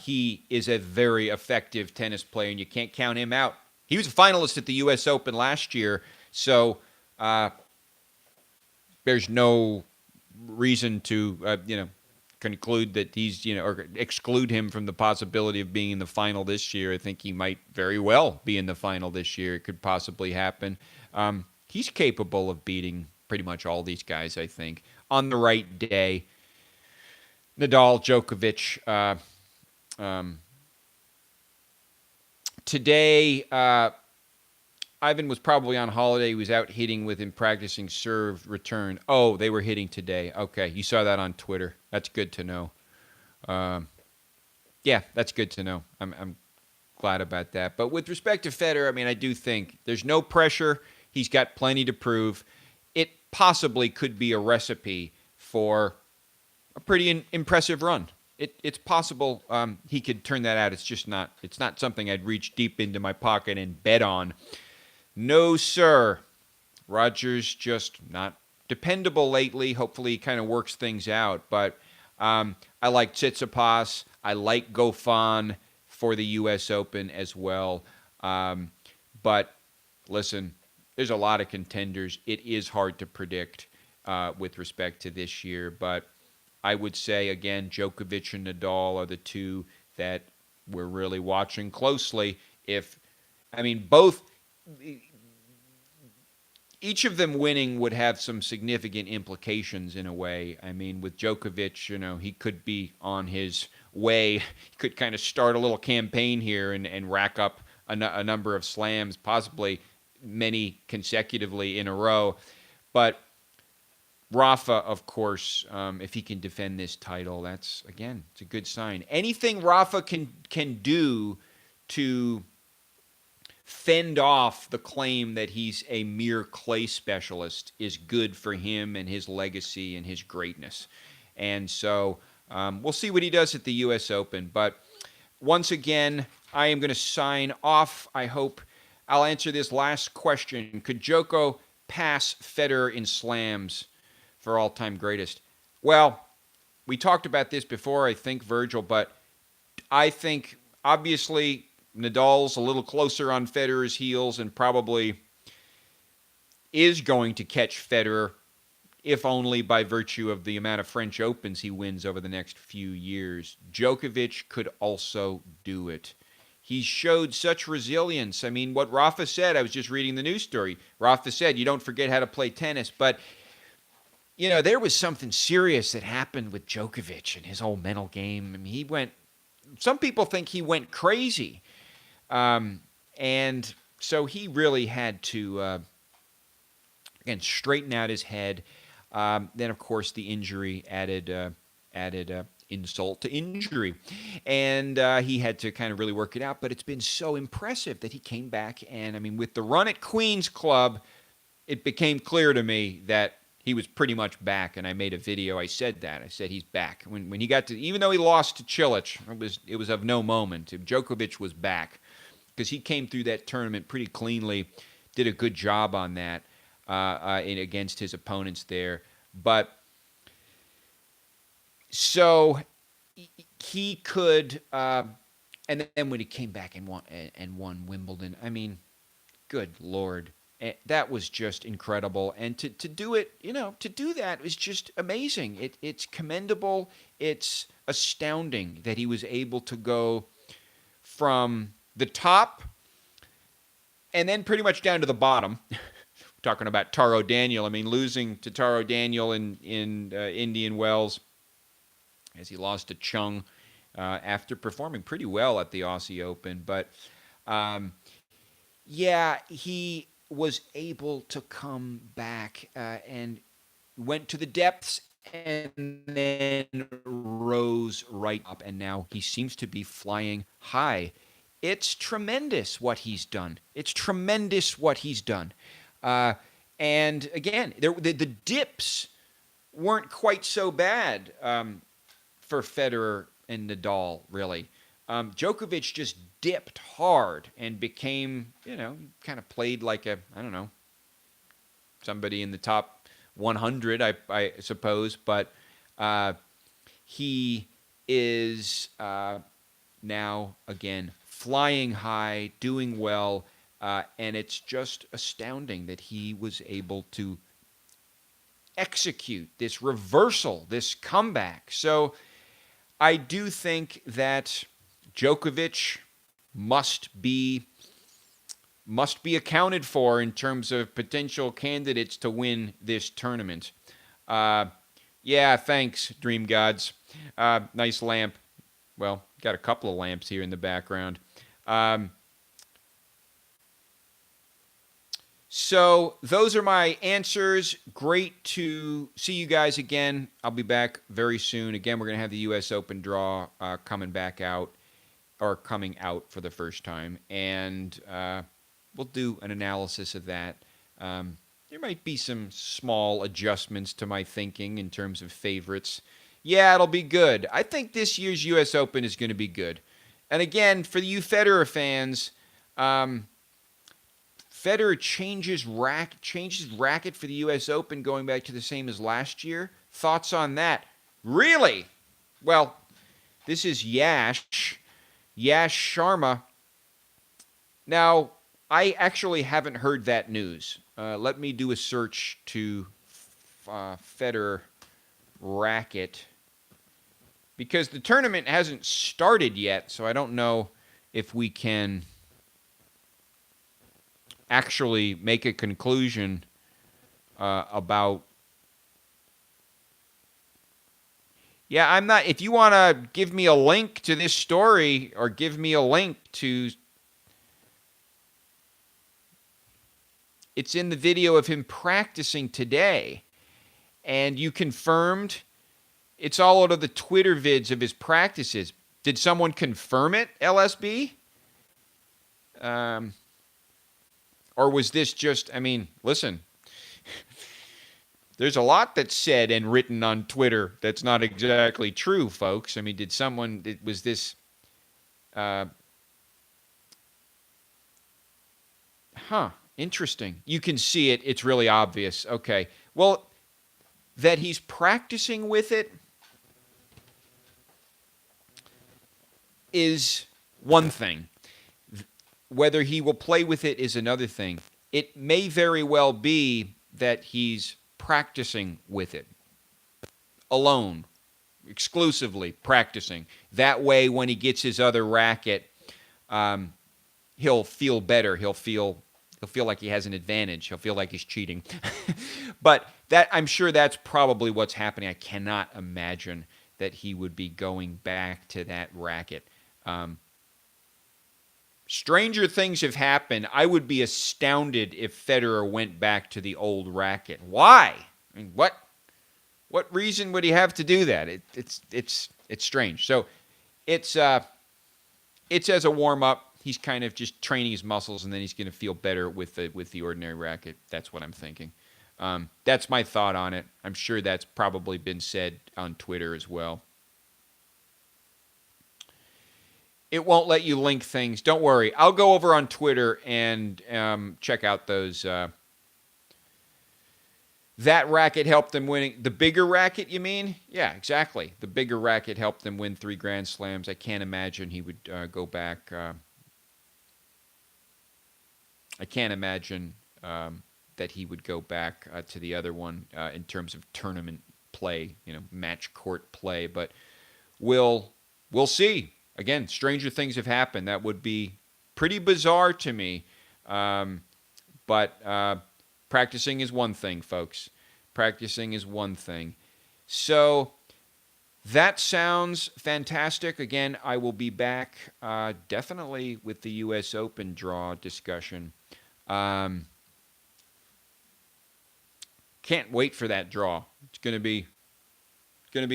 he is a very effective tennis player, and you can't count him out. He was a finalist at the U.S. Open last year, so there's no reason to, conclude that he's, or exclude him from the possibility of being in the final this year. I think he might very well be in the final this year. It could possibly happen. He's capable of beating pretty much all these guys, I think, on the right day. Nadal, Djokovic. Today, Ivan was probably on holiday. He was out hitting with him, practicing serve return. Oh, they were hitting today. Okay, you saw that on Twitter. That's good to know. Yeah, that's good to know. I'm glad about that. But with respect to Federer, I do think there's no pressure. He's got plenty to prove. It possibly could be a recipe for a pretty impressive run. It's possible he could turn that out. It's not something I'd reach deep into my pocket and bet on. No, sir. Roger's just not dependable lately. Hopefully he kind of works things out. But I like Tsitsipas. I like Goffin for the U.S. Open as well. But listen, there's a lot of contenders. It is hard to predict with respect to this year, but I would say, again, Djokovic and Nadal are the two that we're really watching closely. Both, each of them winning would have some significant implications in a way. I mean, with Djokovic, he could be on his way. He could kind of start a little campaign here and rack up a number of slams, possibly many consecutively in a row. But Rafa, of course, if he can defend this title, it's a good sign. Anything Rafa can do to fend off the claim that he's a mere clay specialist is good for him and his legacy and his greatness. And so we'll see what he does at the U.S. Open. But once again, I am going to sign off. I hope I'll answer this last question. Could Djoko pass Federer in slams for all-time greatest? Well, we talked about this before, I think, Virgil, but I think obviously Nadal's a little closer on Federer's heels and probably is going to catch Federer, if only by virtue of the amount of French Opens he wins over the next few years. Djokovic could also do it. He showed such resilience. I mean, what Rafa said, I was just reading the news story. Rafa said, you don't forget how to play tennis. But, there was something serious that happened with Djokovic and his whole mental game. I mean, some people think he went crazy. And so he really had to, straighten out his head. Then, of course, the injury added insult to injury. And he had to kind of really work it out. But it's been so impressive that he came back. And, with the run at Queen's Club, it became clear to me that he was pretty much back. And I made a video. I said that. I said he's back. When he got to, even though he lost to Cilic, it was of no moment. Djokovic was back because he came through that tournament pretty cleanly, did a good job on that against his opponents there. But so he could, and then when he came back and won Wimbledon, good Lord, that was just incredible. And to do it, to do that is just amazing. It's commendable. It's astounding that he was able to go from the top and then pretty much down to the bottom. Talking about Taro Daniel. Losing to Taro Daniel in Indian Wells as he lost to Chung after performing pretty well at the Aussie Open. But, he was able to come back and went to the depths and then rose right up. And now he seems to be flying high. It's tremendous what he's done. And again, the dips weren't quite so bad for Federer and Nadal, really. Djokovic just dipped hard and became, kind of played like somebody in the top 100, I suppose. But he is now, again, flying high, doing well. And it's just astounding that he was able to execute this reversal, this comeback. So I do think that Djokovic must be accounted for in terms of potential candidates to win this tournament. Thanks, Dream Gods. Nice lamp. Well, got a couple of lamps here in the background. So those are my answers. Great to see you guys again. I'll be back very soon. Again, we're going to have the U.S. Open draw coming out for the first time. And we'll do an analysis of that. There might be some small adjustments to my thinking in terms of favorites. Yeah, it'll be good. I think this year's U.S. Open is going to be good. And again, for you Federer fans, Federer changes racket for the U.S. Open going back to the same as last year. Thoughts on that? Really? Well, this is Yash Sharma. Now, I actually haven't heard that news. let me do a search to Federer racket, because the tournament hasn't started yet, so I don't know if we can actually make a conclusion about. Yeah, I'm not. If you want to give me a link to this story, or give me a link to. It's in the video of him practicing today. And you confirmed. It's all out of the Twitter vids of his practices. Did someone confirm it, LSB? Or was this just, I mean, listen. There's a lot that's said and written on Twitter that's not exactly true, folks. I mean, was this, interesting. You can see it. It's really obvious. Okay. Well, that he's practicing with it is one thing. Whether he will play with it is another thing. It may very well be that he's practicing with it alone, exclusively practicing. That way, when he gets his other racket, he'll feel better. He'll feel like he has an advantage. He'll feel like he's cheating. But I'm sure that's probably what's happening. I cannot imagine that he would be going back to that racket. Stranger things have happened. I would be astounded if Federer went back to the old racket. Why? I mean, what reason would he have to do that? It's strange. So it's as a warm up. He's kind of just training his muscles, and then he's going to feel better with the ordinary racket. That's what I'm thinking. That's my thought on it. I'm sure that's probably been said on Twitter as well. It won't let you link things. Don't worry. I'll go over on Twitter and check out those. That racket helped them winning. The bigger racket, you mean? Yeah, exactly. The bigger racket helped them win 3 Grand Slams. I can't imagine he would go back. I can't imagine that he would go back to the other one in terms of tournament play, match court play. But we'll see. Again, stranger things have happened. That would be pretty bizarre to me. But practicing is one thing, folks. Practicing is one thing. So that sounds fantastic. Again, I will be back definitely with the U.S. Open draw discussion. Can't wait for that draw. It's going to be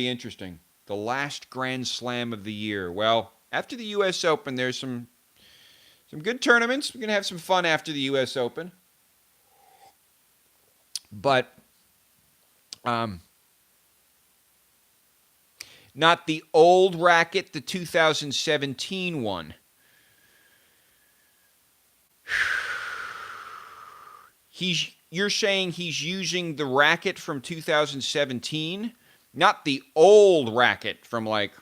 interesting. The last Grand Slam of the year. Well, after the U.S. Open, there's some good tournaments. We're going to have some fun after the U.S. Open. But not the old racket, the 2017 one. You're saying he's using the racket from 2017? Not the old racket from like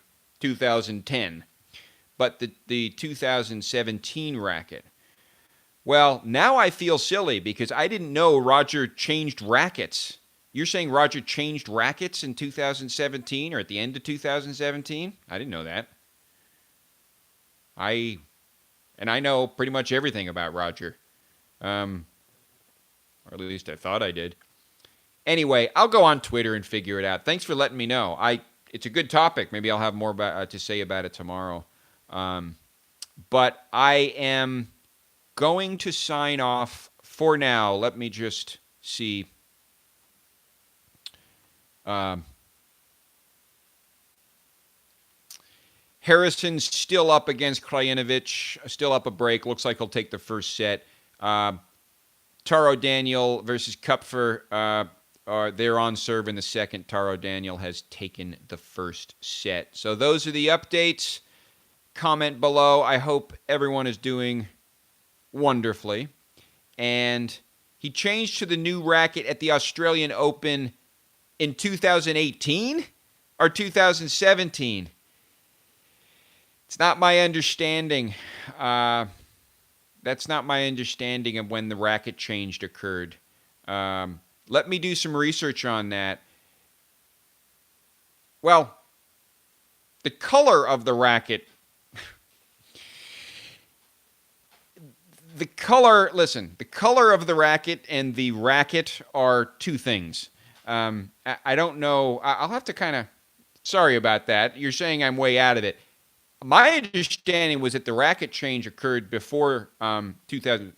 2010, but the 2017 racket. Well, now I feel silly because I didn't know Roger changed rackets. You're saying Roger changed rackets in 2017 or at the end of 2017? I didn't know that. I know pretty much everything about Roger. Or at least I thought I did. Anyway, I'll go on Twitter and figure it out. Thanks for letting me know. It's a good topic. Maybe I'll have more to say about it tomorrow. But I am going to sign off for now. Let me just see. Harrison's still up against Krajinovic, still up a break. Looks like he'll take the first set. Taro Daniel versus Kupfer, they're on serve in the second. Taro Daniel has taken the first set. So those are the updates. Comment below. I hope everyone is doing wonderfully. And he changed to the new racket at the Australian Open in 2018 or 2017. It's not my understanding. That's not my understanding of when the racket change occurred. Let me do some research on that. Well, the color of the racket. The color of the racket and the racket are two things. I don't know. I'll have to kind of. Sorry about that. You're saying I'm way out of it. My understanding was that the racket change occurred before 2000.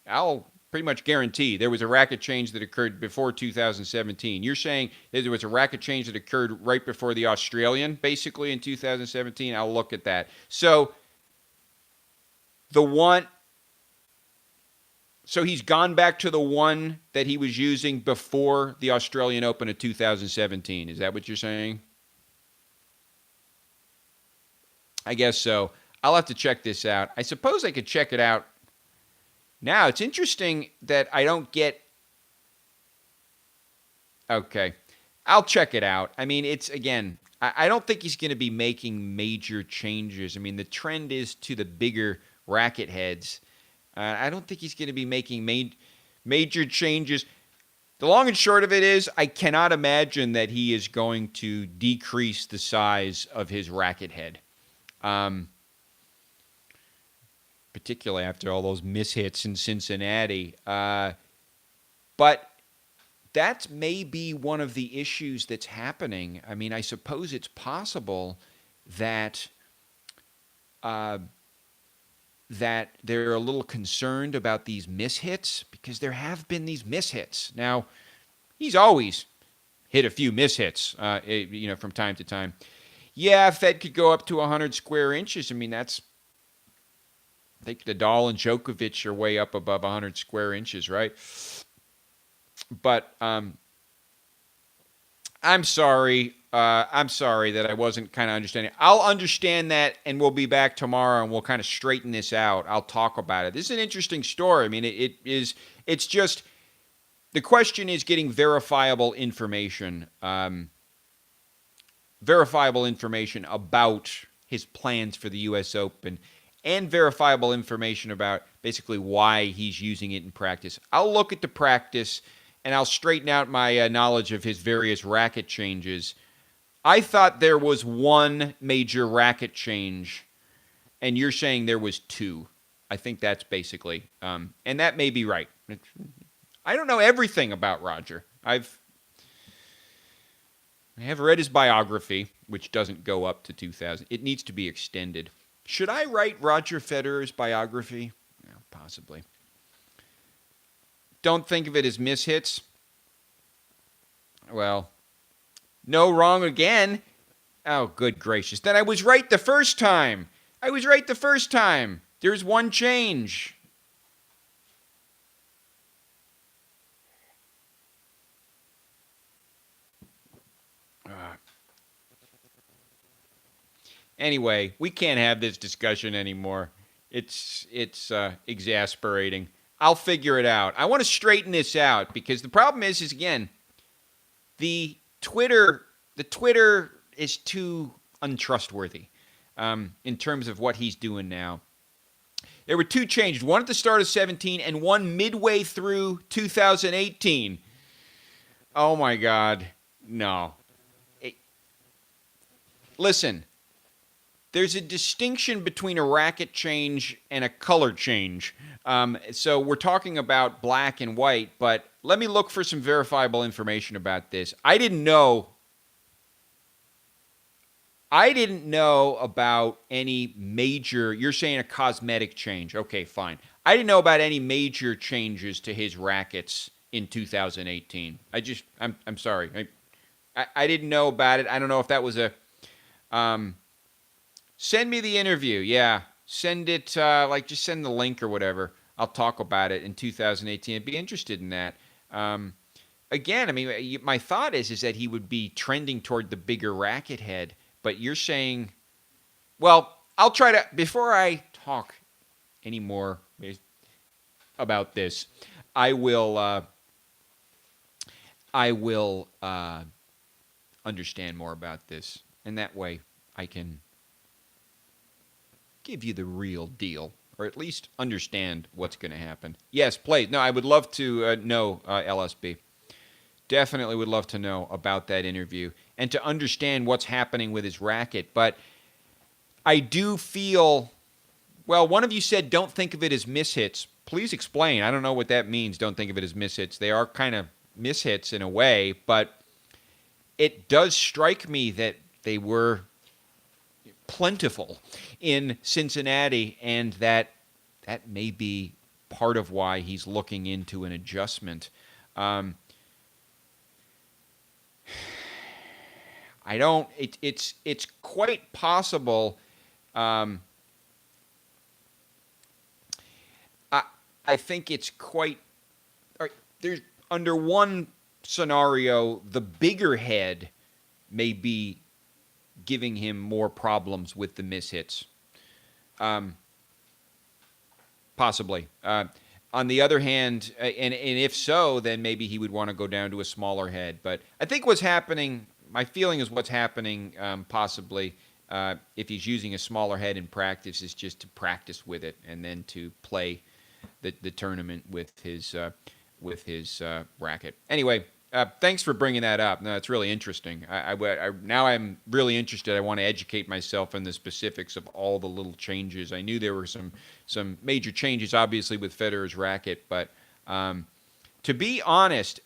I'll pretty much guarantee there was a racket change that occurred before 2017. You're saying that there was a racket change that occurred right before the Australian, basically in 2017. I'll look at that. So the one. So he's gone back to the one that he was using before the Australian Open of 2017. Is that what you're saying? I guess so. I'll have to check this out. I suppose I could check it out now. It's interesting that I don't get. Okay. I'll check it out. I mean, it's, again, I don't think he's going to be making major changes. I mean, the trend is to the bigger racket heads. I don't think he's going to be making major changes. The long and short of it is, I cannot imagine that he is going to decrease the size of his racket head. Particularly after all those mishits in Cincinnati. But that may be one of the issues that's happening. I mean, I suppose it's possible that that they're a little concerned about these mishits, because there have been these mishits. Now, he's always hit a few mishits, from time to time. Yeah, Fed could go up to 100 square inches. I mean, I think Nadal and Djokovic are way up above 100 square inches, right? But I'm sorry. I'm sorry that I wasn't kind of understanding. I'll understand that, and we'll be back tomorrow, and we'll kind of straighten this out. I'll talk about it. This is an interesting story. I mean, it's just, the question is getting verifiable information. Verifiable information about his plans for the U.S. Open, and verifiable information about basically why he's using it in practice. I'll look at the practice, and I'll straighten out my knowledge of his various racket changes. I thought there was one major racket change, and you're saying there was two. I think that's basically, and that may be right. I don't know everything about Roger. I have read his biography, which doesn't go up to 2000. It needs to be extended. Should I write Roger Federer's biography? Yeah, possibly. Don't think of it as mishits. Well, no, wrong again. Oh, good gracious. Then I was right the first time. There's one change. Anyway, we can't have this discussion anymore. It's exasperating. I'll figure it out. I want to straighten this out, because the problem is again, the Twitter is too untrustworthy in terms of what he's doing now. There were two changes, one at the start of 17 and one midway through 2018. Oh my God, no. Listen, there's a distinction between a racket change and a color change. So we're talking about black and white, but let me look for some verifiable information about this. I didn't know about any major, you're saying a cosmetic change. Okay, fine. I didn't know about any major changes to his rackets in 2018. I'm sorry. I didn't know about it. I don't know if that was a, send me the interview. Yeah. Send it, just send the link or whatever. I'll talk about it in 2018. I'd be interested in that. Again, I mean, my thought is that he would be trending toward the bigger racket head, but you're saying, well, I'll try to, before I talk anymore about this, I will understand more about this, and that way I can give you the real deal or at least understand what's going to happen. Yes, please. No, I would love to know LSB. Definitely would love to know about that interview and to understand what's happening with his racket. But I do feel, well, one of you said don't think of it as mishits. Please explain. I don't know what that means, don't think of it as mishits. They are kind of mishits in a way, but it does strike me that they were plentiful in Cincinnati, and that may be part of why he's looking into an adjustment. I don't. It's quite possible. I think it's quite. There's under one scenario, the bigger head may be giving him more problems with the mishits. Possibly. On the other hand, and if so, then maybe he would want to go down to a smaller head. But I think what's happening, my feeling is what's happening possibly, if he's using a smaller head in practice, is just to practice with it and then to play the tournament with his racket. Anyway, thanks for bringing that up. No, it's really interesting. Now I'm really interested. I want to educate myself in the specifics of all the little changes. I knew there were some major changes, obviously, with Federer's racket. But to be honest,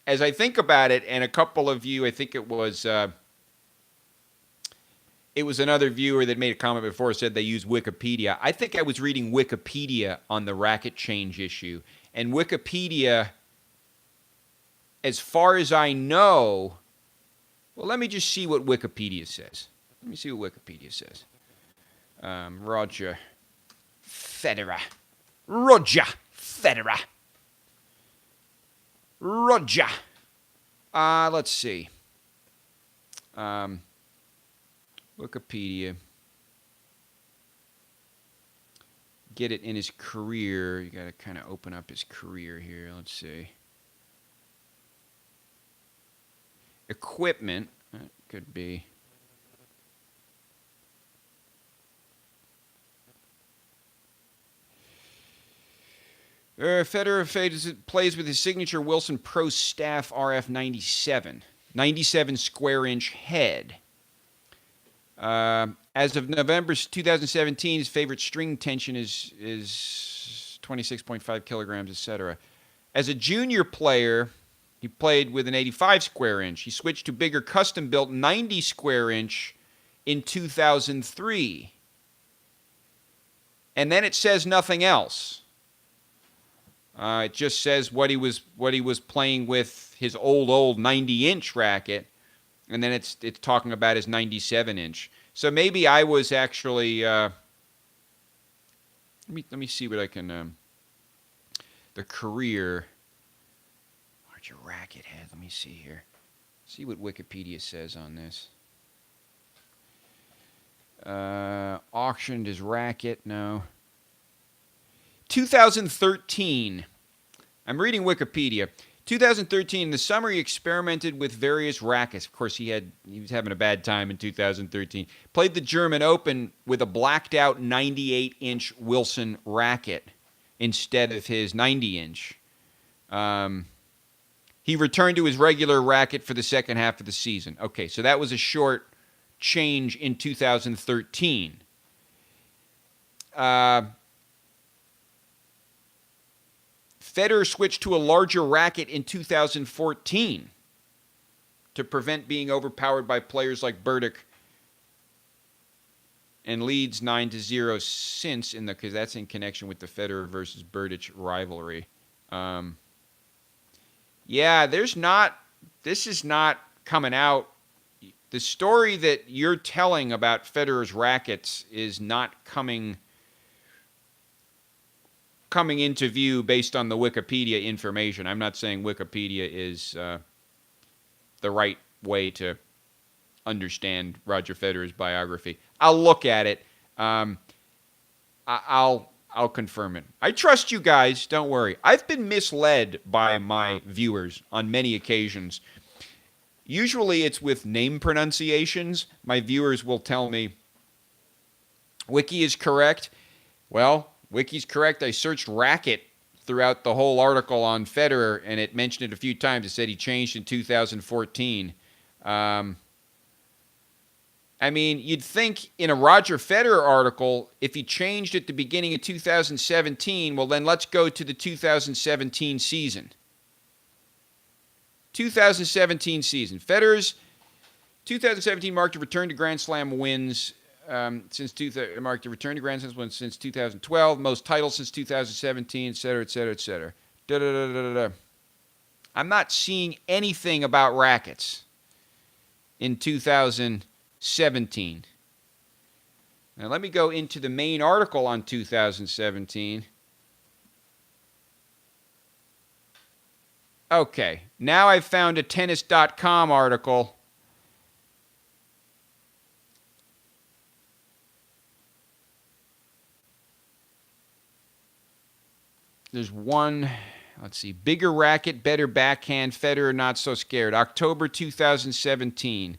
as I think about it, and a couple of you, I think it was another viewer that made a comment before, said they use Wikipedia. I think I was reading Wikipedia on the racket change issue. And Wikipedia, as far as I know, well, let me just see what Wikipedia says. Let me see what Wikipedia says. Roger Federer. Roger Federer. Roger. Let's see. Wikipedia. Get it in his career. You got to kind of open up his career here. Let's see. Equipment. That could be. Federer plays with his signature Wilson Pro Staff RF 97. 97 square inch head. As of November 2017, his favorite string tension is 26.5 kilograms, etc. As a junior player, he played with an 85 square inch. He switched to bigger custom-built 90 square inch in 2003. And then it says nothing else. It just says what he was playing with his old 90-inch racket, and then it's talking about his 97-inch. So maybe I was actually. Let me see what I can. The career. Where's your racket head? Let me see here. See what Wikipedia says on this. Auctioned his racket. No. 2013. I'm reading Wikipedia. 2013, in the summer, he experimented with various rackets. Of course, he was having a bad time in 2013. Played the German Open with a blacked-out 98-inch Wilson racket instead of his 90-inch. He returned to his regular racket for the second half of the season. Okay, so that was a short change in 2013. Federer switched to a larger racket in 2014 to prevent being overpowered by players like Burdick, and leads 9-0 since because that's in connection with the Federer versus Berdych rivalry. This is not coming out. The story that you're telling about Federer's rackets is not coming into view based on the Wikipedia information. I'm not saying Wikipedia is the right way to understand Roger Federer's biography. I'll look at it. I'll confirm it. I trust you guys. Don't worry. I've been misled by my viewers on many occasions. Usually it's with name pronunciations. My viewers will tell me, Wiki is correct. Well, Wiki's correct. I searched racket throughout the whole article on Federer, and it mentioned it a few times. It said he changed in 2014. I mean, you'd think in a Roger Federer article, if he changed at the beginning of 2017, well, then let's go to the 2017 season. 2017 season. Federer's 2017 marked a return to Grand Slam wins marked a return to Grand Slam wins since 2012, most titles since 2017, et cetera, et cetera, et cetera. I'm not seeing anything about rackets in 2017. Now let me go into the main article on 2017. Okay, now I've found a tennis.com article. There's one, let's see, bigger racket, better backhand, Federer not so scared. October 2017.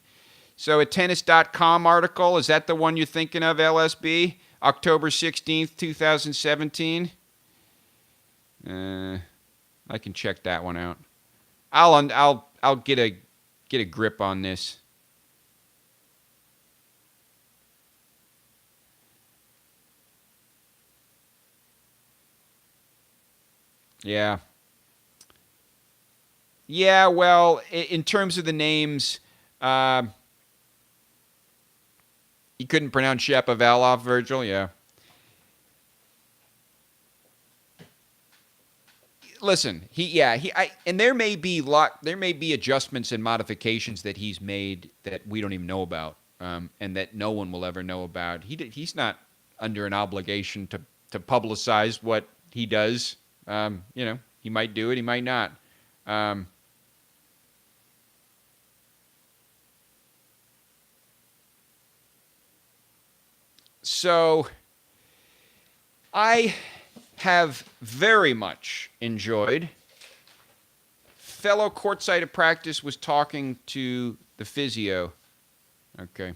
So a tennis.com article, is that the one you're thinking of, LSB? October 16th, 2017? I can check that one out. I'll get a grip on this. Yeah. Yeah, well, in terms of the names, you couldn't pronounce Shapovalov, Virgil, yeah. Listen, and there may be adjustments and modifications that he's made that we don't even know about, and that no one will ever know about. He's not under an obligation to publicize what he does. He might do it, he might not. So I have very much enjoyed. Fellow courtside at practice was talking to the physio. Okay.